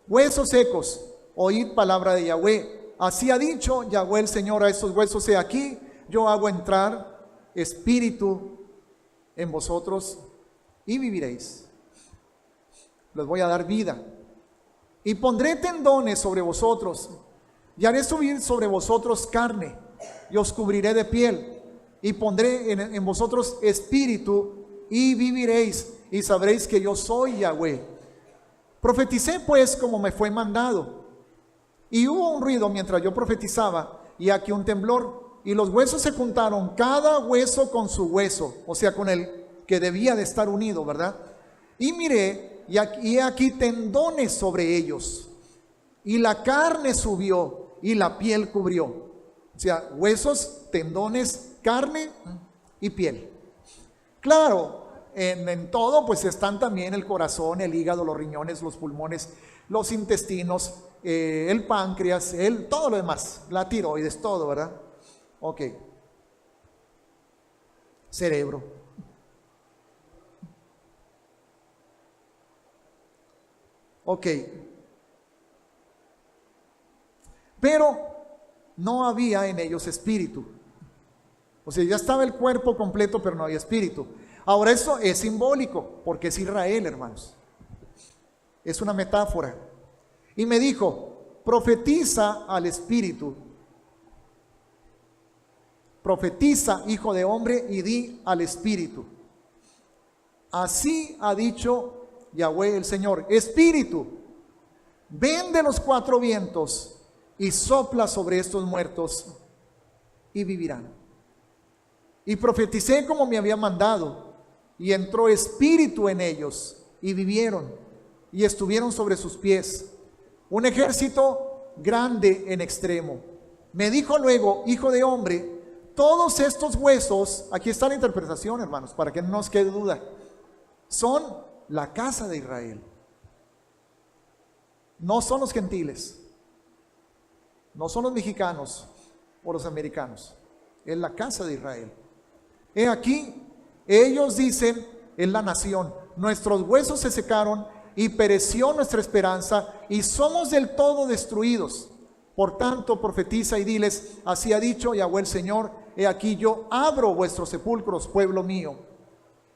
huesos secos, oíd palabra de Yahweh. Así ha dicho Yahweh el Señor a estos huesos, he aquí, yo hago entrar espíritu en vosotros y viviréis. Les voy a dar vida. Y pondré tendones sobre vosotros, y haré subir sobre vosotros carne, y os cubriré de piel, y pondré en vosotros espíritu, y viviréis, y sabréis que yo soy Yahweh. Profeticé pues como me fue mandado, y hubo un ruido mientras yo profetizaba, y aquí un temblor, y los huesos se juntaron, cada hueso con su hueso, o sea, con el que debía de estar unido, ¿verdad? Y miré, y aquí tendones sobre ellos, y la carne subió, y la piel cubrió. O sea, huesos, tendones, carne y piel. Claro, en todo pues están también el corazón, el hígado, los riñones, los pulmones, los intestinos, el páncreas, todo lo demás, la tiroides, todo, ¿verdad? Ok. Cerebro. Ok. Pero no había en ellos espíritu. O sea, ya estaba el cuerpo completo, pero no había espíritu. Ahora eso es simbólico, porque es Israel, hermanos. Es una metáfora. Y me dijo, profetiza al espíritu. Profetiza, hijo de hombre, y di al espíritu. Así ha dicho Yahweh el Señor. Espíritu, ven de los cuatro vientos y sopla sobre estos muertos y vivirán. Y profeticé como me había mandado, y entró espíritu en ellos, y vivieron, y estuvieron sobre sus pies, un ejército grande en extremo. Me dijo luego, hijo de hombre, todos estos huesos, aquí está la interpretación, hermanos, para que no nos quede duda, son la casa de Israel. No son los gentiles, no son los mexicanos o los americanos, es la casa de Israel. He aquí, ellos dicen, es la nación, nuestros huesos se secaron y pereció nuestra esperanza y somos del todo destruidos. Por tanto, profetiza y diles, así ha dicho Yahweh el Señor, he aquí yo abro vuestros sepulcros, pueblo mío,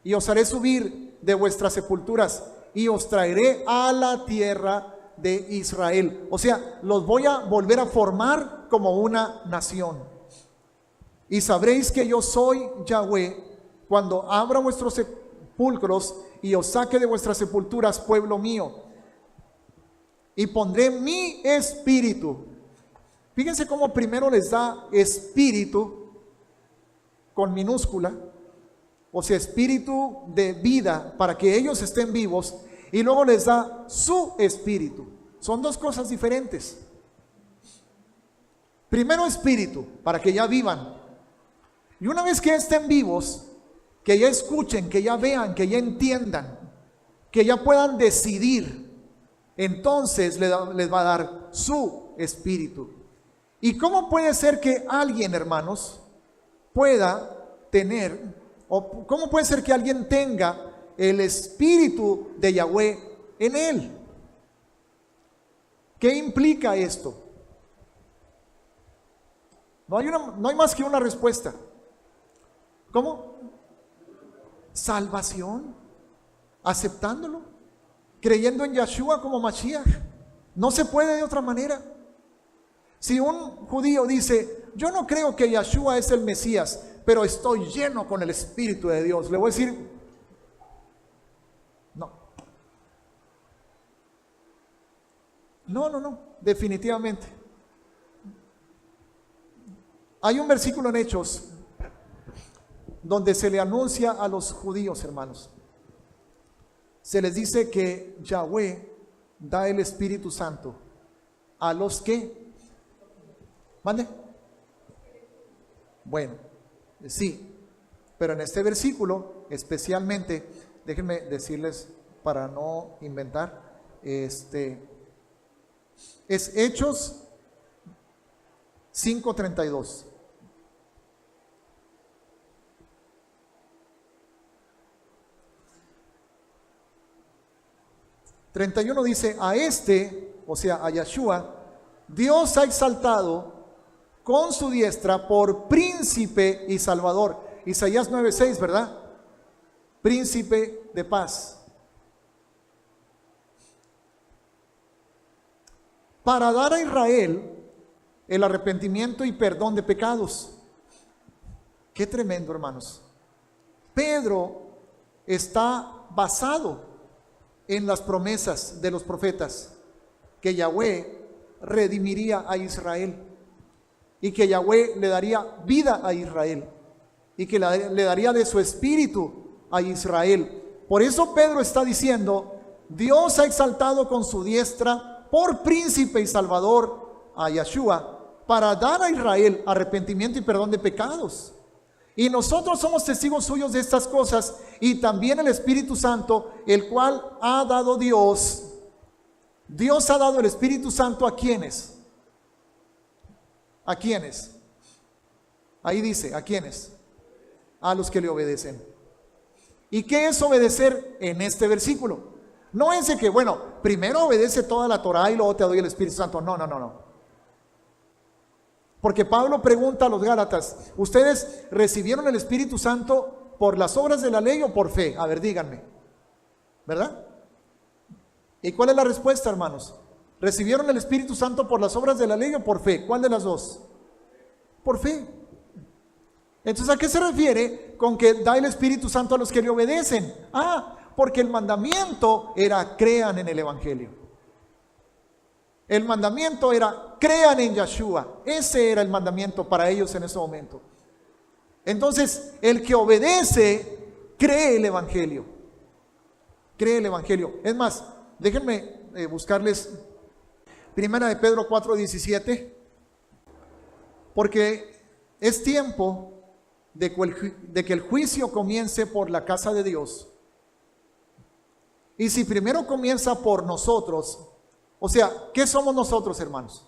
y os haré subir de vuestras sepulturas y os traeré a la tierra de Israel. O sea, los voy a volver a formar como una nación. Y sabréis que yo soy Yahweh cuando abra vuestros sepulcros y os saque de vuestras sepulturas, pueblo mío. Y pondré mi espíritu. Fíjense cómo primero les da espíritu con minúscula, o sea, espíritu de vida para que ellos estén vivos, y luego les da su espíritu. Son dos cosas diferentes. Primero espíritu, para que ya vivan. Y una vez que estén vivos, que ya escuchen, que ya vean, que ya entiendan, que ya puedan decidir, entonces les va a dar su espíritu. ¿Y cómo puede ser que alguien, hermanos, pueda tener, o cómo puede ser que alguien tenga el espíritu de Yahweh en él? ¿Qué implica esto? No hay más que una respuesta. ¿Cómo? Salvación, aceptándolo, creyendo en Yahshua como Mashiach. No se puede de otra manera. Si un judío dice, yo no creo que Yahshua es el Mesías, pero estoy lleno con el Espíritu de Dios, le voy a decir, no, definitivamente. Hay un versículo en Hechos donde se le anuncia a los judíos, hermanos. Se les dice que Yahweh da el Espíritu Santo a los que... ¿Mande? Bueno, sí, pero en este versículo especialmente, déjenme decirles para no inventar, es Hechos 5:32. ...31 dice, a o sea, a Yahshua, Dios ha exaltado con su diestra por príncipe y salvador. Isaías 9:6, ¿verdad? Príncipe de paz. Para dar a Israel el arrepentimiento y perdón de pecados. Qué tremendo, hermanos. Pedro está basado en las promesas de los profetas, que Yahweh redimiría a Israel, y que Yahweh le daría vida a Israel, y que le daría de su espíritu a Israel. Por eso Pedro está diciendo, Dios ha exaltado con su diestra por príncipe y salvador a Yeshua, para dar a Israel arrepentimiento y perdón de pecados. Y nosotros somos testigos suyos de estas cosas, y también el Espíritu Santo, el cual ha dado Dios. Dios ha dado el Espíritu Santo ¿a quiénes? ¿A quiénes? Ahí dice, ¿a quiénes? A los que le obedecen. ¿Y qué es obedecer en este versículo? No es de que, bueno, primero obedece toda la Torah y luego te doy el Espíritu Santo. No, no, no, no. Porque Pablo pregunta a los Gálatas, ¿ustedes recibieron el Espíritu Santo por las obras de la ley o por fe? A ver, díganme. ¿Verdad? ¿Y cuál es la respuesta, hermanos? ¿Recibieron el Espíritu Santo por las obras de la ley o por fe? ¿Cuál de las dos? Por fe. Entonces, ¿a qué se refiere con que da el Espíritu Santo a los que le obedecen? Porque el mandamiento era crean en el Evangelio. El mandamiento era crean en Yeshua. Ese era el mandamiento para ellos en ese momento. Entonces, el que obedece cree el Evangelio. Cree el Evangelio. Es más, déjenme buscarles Primera de Pedro 4:17, porque es tiempo de que el juicio comience por la casa de Dios. Y si primero comienza por nosotros, o sea, ¿qué somos nosotros, hermanos?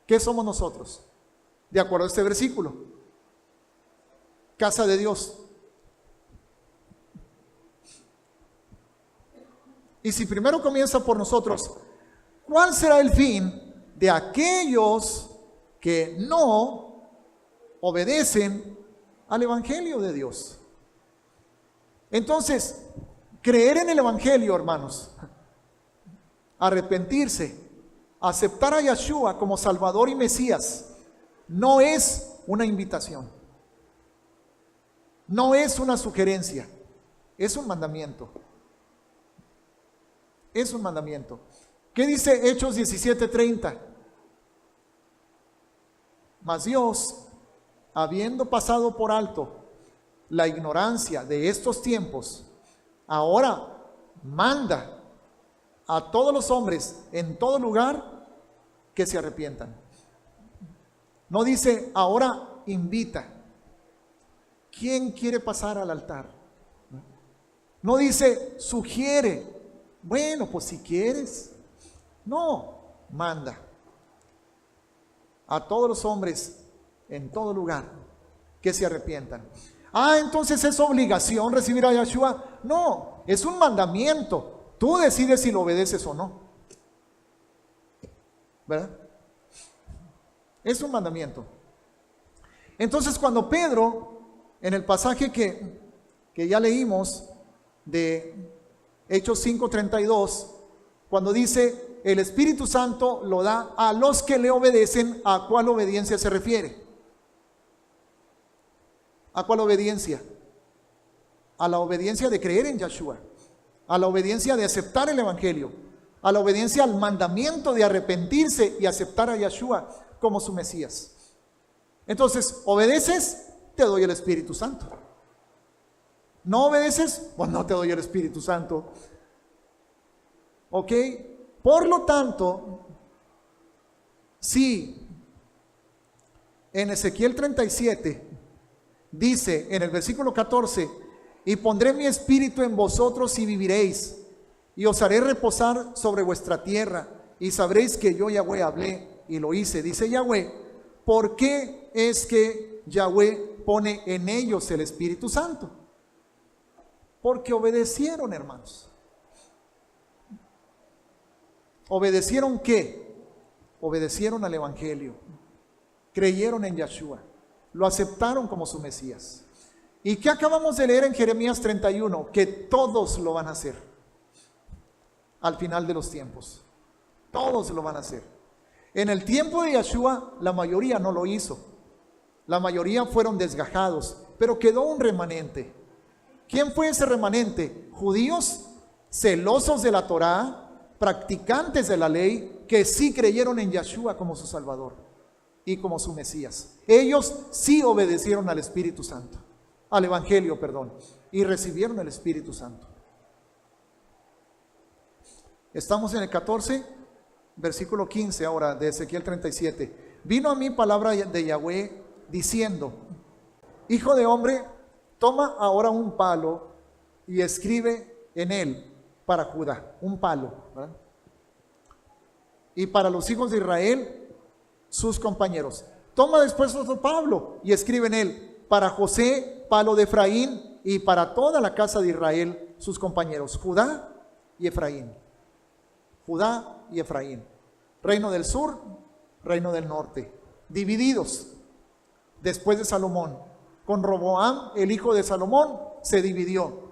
¿Qué somos nosotros? De acuerdo a este versículo, casa de Dios. Y si primero comienza por nosotros, ¿cuál será el fin de aquellos que no obedecen al Evangelio de Dios? Entonces, creer en el Evangelio, hermanos, arrepentirse, aceptar a Yeshua como Salvador y Mesías, no es una invitación, no es una sugerencia, es un mandamiento. Es un mandamiento. ¿Qué dice Hechos 17:30? Mas Dios, habiendo pasado por alto la ignorancia de estos tiempos, ahora manda a todos los hombres en todo lugar que se arrepientan. No dice ahora invita. ¿Quién quiere pasar al altar? No dice sugiere. Bueno, pues si quieres. No, manda a todos los hombres en todo lugar que se arrepientan. Entonces es obligación recibir a Yeshua. No, es un mandamiento. Tú decides si lo obedeces o no. ¿Verdad? Es un mandamiento. Entonces cuando Pedro, en el pasaje que ya leímos de Hechos 5:32, cuando dice el Espíritu Santo lo da a los que le obedecen, ¿a cuál obediencia se refiere? ¿A cuál obediencia? A la obediencia de creer en Yeshua, a la obediencia de aceptar el Evangelio, a la obediencia al mandamiento de arrepentirse y aceptar a Yeshua como su Mesías. Entonces, ¿obedeces? Te doy el Espíritu Santo. ¿No obedeces? Pues no te doy el Espíritu Santo. ¿Ok? Por lo tanto, si en Ezequiel 37 dice en el versículo 14, y pondré mi espíritu en vosotros y viviréis, y os haré reposar sobre vuestra tierra, y sabréis que yo Yahweh hablé y lo hice, dice Yahweh. ¿Por qué es que Yahweh pone en ellos el Espíritu Santo? Porque obedecieron, hermanos. ¿Obedecieron qué? Obedecieron al Evangelio. Creyeron en Yeshua. Lo aceptaron como su Mesías. ¿Y qué acabamos de leer en Jeremías 31? Que todos lo van a hacer. Al final de los tiempos. Todos lo van a hacer. En el tiempo de Yeshua, la mayoría no lo hizo. La mayoría fueron desgajados. Pero quedó un remanente. ¿Quién fue ese remanente? Judíos celosos de la Torá, practicantes de la ley, que sí creyeron en Yeshua como su Salvador y como su Mesías. Ellos sí obedecieron al Espíritu Santo, al Evangelio, perdón. y recibieron el Espíritu Santo. Estamos en el 14, versículo 15 ahora de Ezequiel 37. Vino a mí palabra de Yahweh diciendo: Hijo de hombre, toma ahora un palo y escribe en él para Judá, un palo, ¿verdad? Y para los hijos de Israel, sus compañeros. Toma después otro palo y escribe en él para José, palo de Efraín, y para toda la casa de Israel, sus compañeros, Judá y Efraín. Judá y Efraín. Reino del sur, reino del norte, divididos después de Salomón. Con Roboam, el hijo de Salomón, se dividió.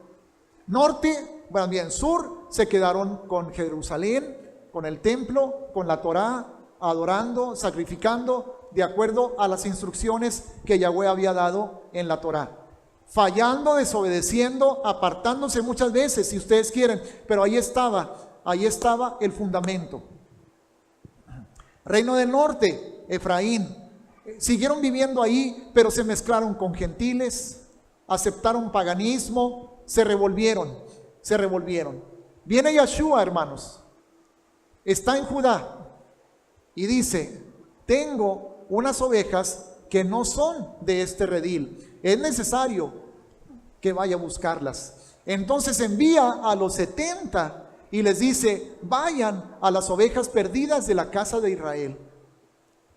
Norte, bueno, bien, sur, se quedaron con Jerusalén, con el templo, con la Torá, adorando, sacrificando, de acuerdo a las instrucciones que Yahweh había dado en la Torá. Fallando, desobedeciendo, apartándose muchas veces, si ustedes quieren, pero ahí estaba el fundamento. Reino del norte, Efraín. Siguieron viviendo ahí, pero se mezclaron con gentiles, aceptaron paganismo, se revolvieron. Viene Yeshua, hermanos, está en Judá y dice: tengo unas ovejas que no son de este redil, es necesario que vaya a buscarlas. Entonces envía a los 70 y les dice: vayan a las ovejas perdidas de la casa de Israel.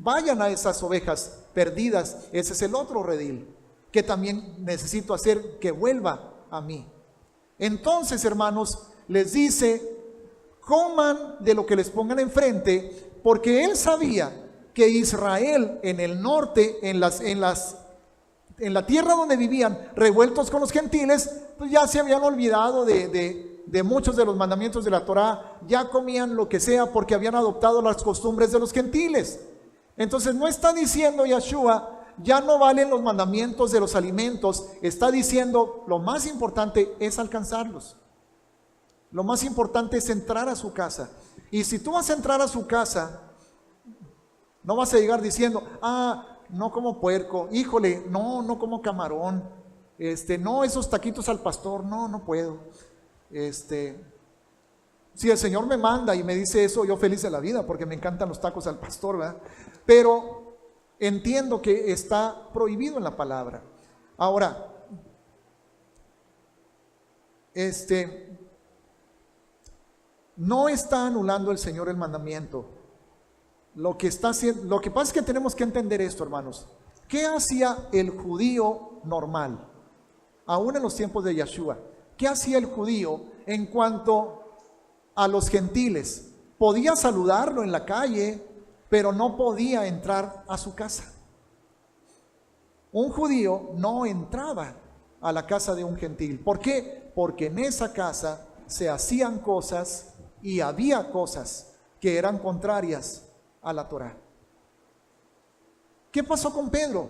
Vayan a esas ovejas perdidas. Ese es el otro redil que también necesito hacer que vuelva a mí. Entonces, hermanos, les dice: coman de lo que les pongan enfrente, porque él sabía que Israel en el norte, en la tierra donde vivían, revueltos con los gentiles, pues ya se habían olvidado de muchos de los mandamientos de la Torá, ya comían lo que sea porque habían adoptado las costumbres de los gentiles. Entonces no está diciendo Yeshua, ya no valen los mandamientos de los alimentos, está diciendo lo más importante es alcanzarlos. Lo más importante es entrar a su casa. Y si tú vas a entrar a su casa, no vas a llegar diciendo: no como puerco, híjole, no como camarón, no esos taquitos al pastor, no puedo. Si el Señor me manda y me dice eso, yo feliz de la vida, porque me encantan los tacos al pastor, ¿verdad? Pero entiendo que está prohibido en la palabra. Ahora, no está anulando el Señor el mandamiento. Lo que pasa es que tenemos que entender esto, hermanos. ¿Qué hacía el judío normal? Aún en los tiempos de Yeshua. ¿Qué hacía el judío en cuanto a los gentiles? Podía saludarlo en la calle, pero no podía entrar a su casa. Un judío no entraba a la casa de un gentil. ¿Por qué? Porque en esa casa se hacían cosas y había cosas que eran contrarias a la Torá. ¿Qué pasó con Pedro?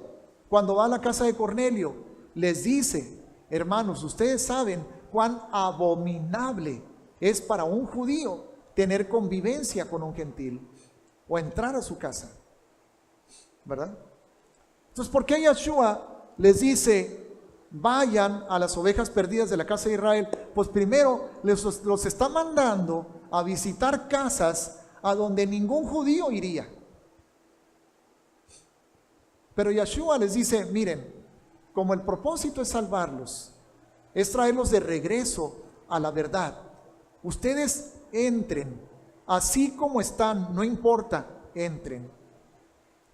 Cuando va a la casa de Cornelio, les dice: hermanos, ustedes saben cuán abominable es para un judío tener convivencia con un gentil o entrar a su casa, ¿verdad? Entonces, ¿por qué Yeshua les dice: vayan a las ovejas perdidas de la casa de Israel? Pues primero los está mandando a visitar casas a donde ningún judío iría. Pero Yeshua les dice: miren, como el propósito es salvarlos, es traerlos de regreso a la verdad, ustedes entren, así como están, no importa, entren.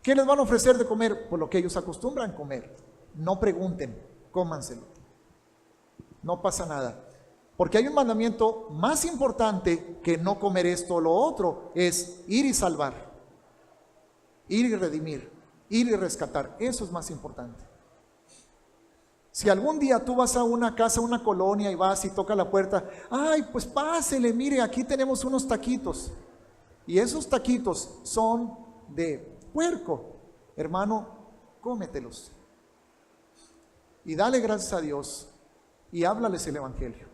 ¿Qué les van a ofrecer de comer? Pues lo que ellos acostumbran comer. No pregunten, cómanselo. No pasa nada. Porque hay un mandamiento más importante que no comer esto o lo otro, es ir y salvar, ir y redimir, ir y rescatar. Eso es más importante. Si algún día tú vas a una casa, una colonia, y vas y toca la puerta: ay, pues pásele, mire, aquí tenemos unos taquitos. Y esos taquitos son de puerco. Hermano, cómetelos. Y dale gracias a Dios y háblales el evangelio.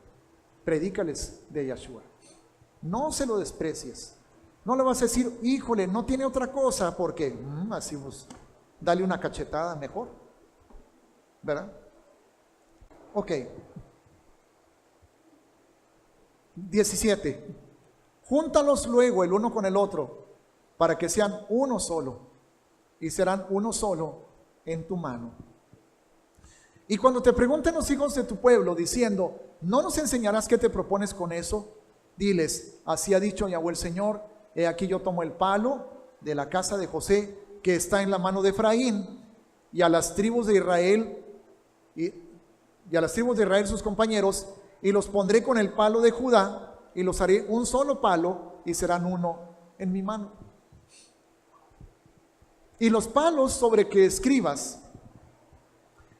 Predícales de Yeshua. No se lo desprecies. No le vas a decir: híjole, no tiene otra cosa, porque así pues, dale una cachetada mejor, ¿verdad? Ok, 17. Júntalos luego el uno con el otro, para que sean uno solo, y serán uno solo en tu mano. Y cuando te pregunten los hijos de tu pueblo, diciendo, ¿no nos enseñarás qué te propones con eso? Diles, así ha dicho Yahweh el Señor, he aquí yo tomo el palo de la casa de José, que está en la mano de Efraín, y a las tribus de Israel, y a las tribus de Israel sus compañeros, y los pondré con el palo de Judá, y los haré un solo palo, y serán uno en mi mano. Y los palos sobre que escribas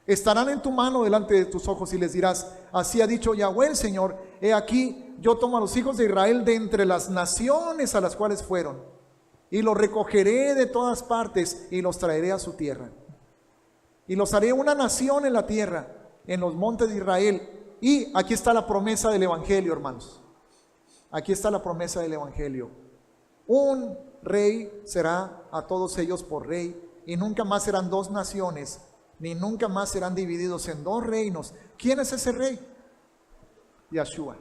estarán en tu mano delante de tus ojos, y les dirás, así ha dicho Yahweh el Señor, he aquí yo tomo a los hijos de Israel de entre las naciones a las cuales fueron, y los recogeré de todas partes, y los traeré a su tierra. Y los haré una nación en la tierra, en los montes de Israel. Y aquí está la promesa del Evangelio, hermanos. Aquí está la promesa del Evangelio. Un rey será a todos ellos por rey, y nunca más serán dos naciones, ni nunca más serán divididos en dos reinos. ¿Quién es ese rey? Yahshua.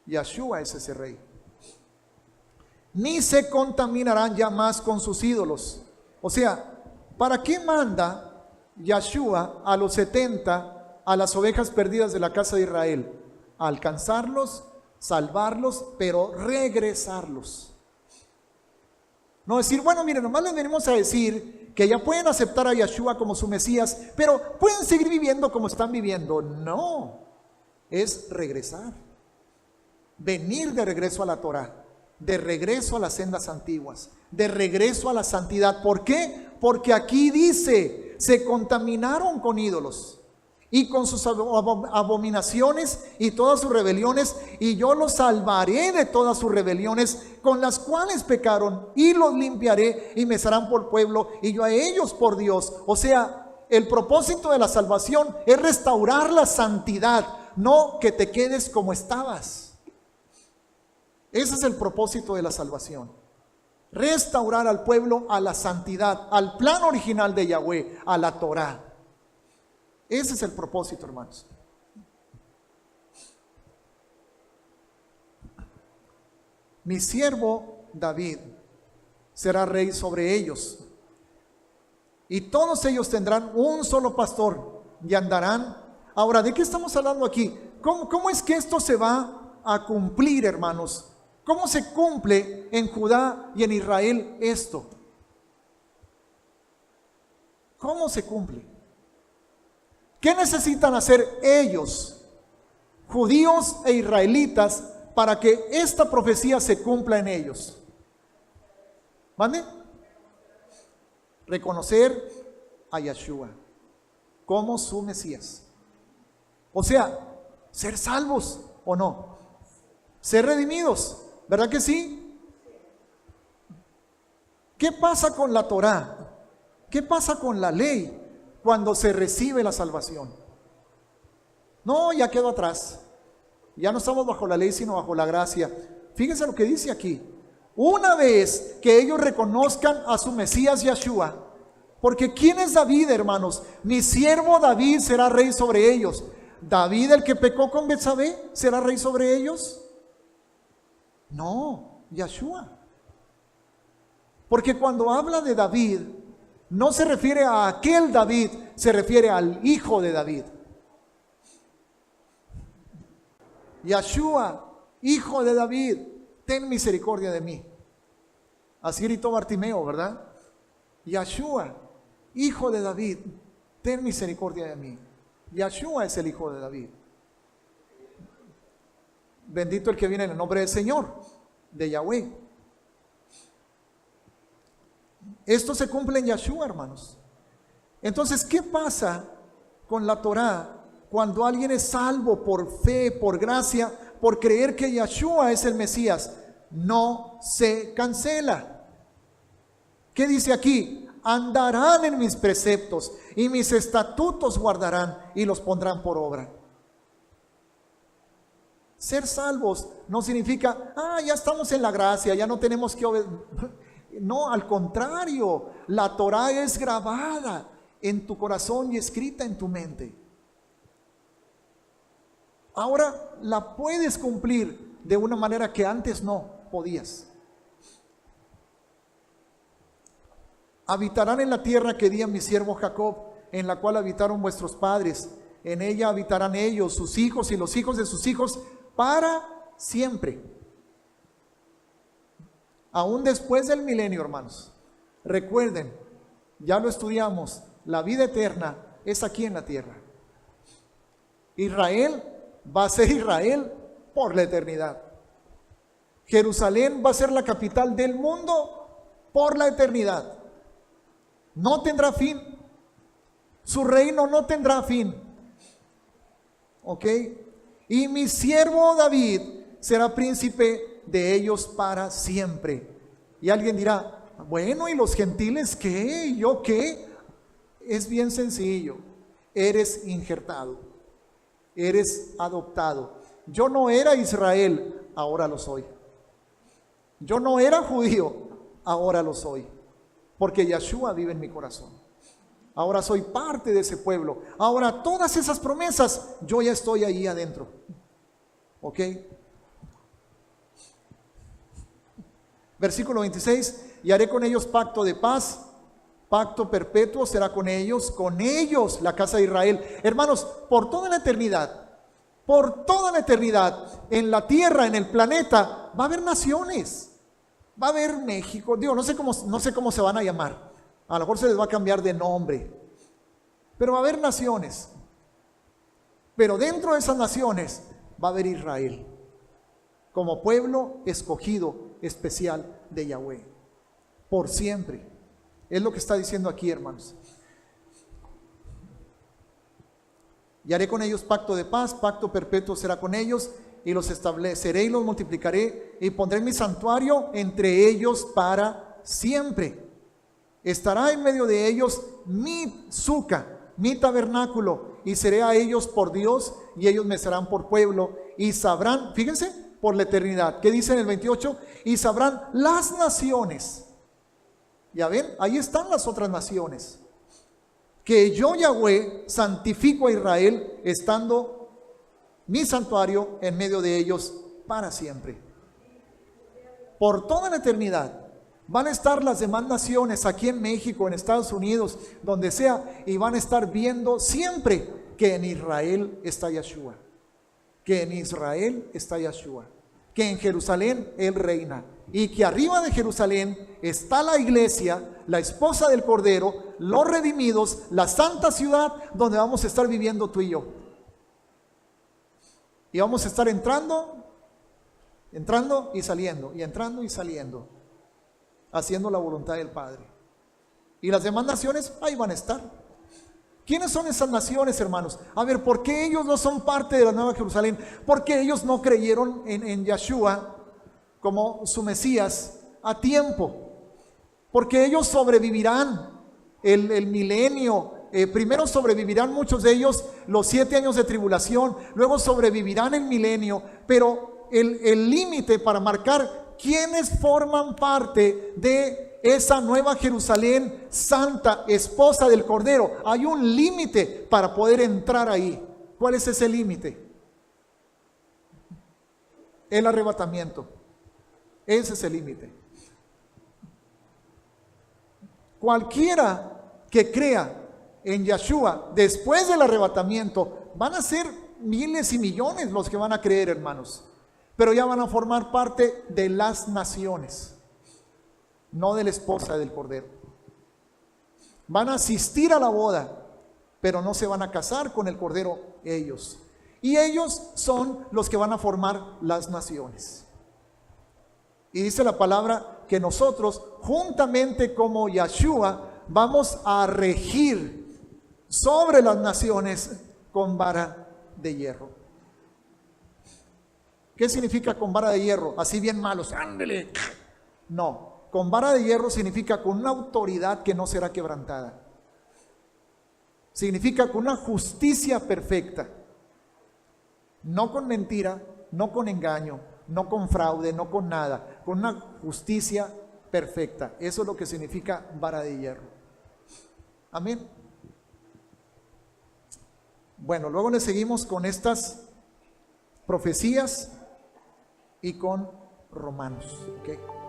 Yahshua es ese rey. Ni se contaminarán ya más con sus ídolos. O sea, ¿para qué manda Yahshua a los 70 a las ovejas perdidas de la casa de Israel? A alcanzarlos, salvarlos, pero regresarlos. No decir, bueno, miren, nomás les venimos a decir que ya pueden aceptar a Yahshua como su Mesías, pero pueden seguir viviendo como están viviendo. No, es regresar. Venir de regreso a la Torah, de regreso a las sendas antiguas, de regreso a la santidad. ¿Por qué? Porque aquí dice, se contaminaron con ídolos y con sus abominaciones y todas sus rebeliones, y yo los salvaré de todas sus rebeliones con las cuales pecaron, y los limpiaré y me serán por pueblo, y yo a ellos por Dios. O sea, el propósito de la salvación es restaurar la santidad, no que te quedes como estabas. Ese es el propósito de la salvación. Restaurar al pueblo a la santidad, al plan original de Yahweh, a la Torah. Ese es el propósito, hermanos. Mi siervo David será rey sobre ellos, y todos ellos tendrán un solo pastor y andarán. Ahora, ¿de qué estamos hablando aquí? ¿Cómo es que esto se va a cumplir, hermanos? ¿Cómo se cumple en Judá y en Israel esto? ¿Cómo se cumple? ¿Qué necesitan hacer ellos, judíos e israelitas, para que esta profecía se cumpla en ellos? ¿Mande? Reconocer a Yahshua como su Mesías. O sea, ser salvos o no. Ser redimidos. ¿Verdad que sí? ¿Qué pasa con la Torá? ¿Qué pasa con la ley cuando se recibe la salvación? No, ya quedó atrás. Ya no estamos bajo la ley, sino bajo la gracia. Fíjense lo que dice aquí. Una vez que ellos reconozcan a su Mesías Yahshua, porque ¿quién es David, hermanos? Mi siervo David será rey sobre ellos. ¿David, el que pecó con Betsabé, será rey sobre ellos? No, Yahshua. Porque cuando habla de David, no se refiere a aquel David, se refiere al hijo de David. Yahshua, hijo de David, ten misericordia de mí. Así gritó Bartimeo, ¿verdad? Yahshua, hijo de David, ten misericordia de mí. Yahshua es el hijo de David. Bendito el que viene en el nombre del Señor, de Yahweh. Esto se cumple en Yahshua, hermanos. Entonces, ¿qué pasa con la Torá cuando alguien es salvo por fe, por gracia, por creer que Yahshua es el Mesías? No se cancela. ¿Qué dice aquí? Andarán en mis preceptos y mis estatutos guardarán y los pondrán por obra. Ser salvos no significa, ya estamos en la gracia, ya no tenemos que obedecer. No, al contrario, la Torá es grabada en tu corazón y escrita en tu mente. ahora la puedes cumplir de una manera que antes no podías. Habitarán en la tierra que di a mi siervo Jacob, en la cual habitaron vuestros padres. En ella habitarán ellos, sus hijos y los hijos de sus hijos, para siempre. Aún después del milenio, hermanos. Recuerden, ya lo estudiamos, la vida eterna es aquí en la tierra. Israel va a ser Israel por la eternidad. Jerusalén va a ser la capital del mundo por la eternidad. No tendrá fin. Su reino no tendrá fin. ¿Ok? Y mi siervo David será príncipe de ellos para siempre. Y alguien dirá, bueno, ¿y los gentiles qué? ¿Y yo qué? Es bien sencillo. Eres injertado. Eres adoptado. Yo no era Israel, ahora lo soy. Yo no era judío, ahora lo soy. Porque Yeshua vive en mi corazón. Ahora soy parte de ese pueblo. Ahora todas esas promesas, yo ya estoy ahí adentro. ¿Ok? Versículo 26. Y haré con ellos pacto de paz. Pacto perpetuo será con ellos la casa de Israel. Hermanos, por toda la eternidad, en la tierra, en el planeta, va a haber naciones. Va a haber México, digo, no sé cómo se van a llamar. A lo mejor se les va a cambiar de nombre. Pero va a haber naciones. Pero dentro de esas naciones va a haber Israel. Como pueblo escogido especial de Yahweh. Por siempre. Es lo que está diciendo aquí, hermanos. Y haré con ellos pacto de paz, pacto perpetuo será con ellos. Y los estableceré y los multiplicaré y pondré mi santuario entre ellos para siempre. Estará en medio de ellos mi suca, mi tabernáculo, y seré a ellos por Dios y ellos me serán por pueblo y sabrán, fíjense, por la eternidad. ¿Qué dice en el 28? Y sabrán las naciones. Ya ven, ahí están las otras naciones. Que yo, Yahweh, santifico a Israel estando mi santuario en medio de ellos para siempre. Por toda la eternidad van a estar las demás naciones aquí en México, en Estados Unidos, donde sea, y van a estar viendo siempre que en Israel está Yeshua. Que en Israel está Yeshua. Que en Jerusalén Él reina. Y que arriba de Jerusalén está la iglesia, la esposa del Cordero, los redimidos, la santa ciudad donde vamos a estar viviendo tú y yo. Y vamos a estar entrando y saliendo, y entrando y saliendo, haciendo la voluntad del Padre. Y las demás naciones ahí van a estar. ¿Quiénes son esas naciones, hermanos? A ver, ¿por qué ellos no son parte de la Nueva Jerusalén? ¿Por qué ellos no creyeron en Yeshua como su Mesías a tiempo? Porque ellos sobrevivirán el milenio. Primero sobrevivirán muchos de ellos los 7 años de tribulación, luego sobrevivirán el milenio, pero el límite para marcar quiénes forman parte de esa nueva Jerusalén santa, esposa del Cordero, hay un límite para poder entrar ahí. ¿Cuál es ese límite? El arrebatamiento. Ese es el límite. Cualquiera que crea en Yeshua, después del arrebatamiento, van a ser miles y millones los que van a creer, hermanos. Pero ya van a formar parte de las naciones, no de la esposa del Cordero. Van a asistir a la boda, pero no se van a casar con el Cordero ellos. Y ellos son los que van a formar las naciones. Y dice la palabra que nosotros, juntamente como Yeshua, vamos a regir sobre las naciones con vara de hierro. ¿Qué significa con vara de hierro? Así bien malos, ándele. No, con vara de hierro significa con una autoridad que no será quebrantada. Significa con una justicia perfecta. No con mentira, no con engaño, no con fraude, no con nada. Con una justicia perfecta. Eso es lo que significa vara de hierro. Amén. Bueno, luego le seguimos con estas profecías y con Romanos. ¿Ok?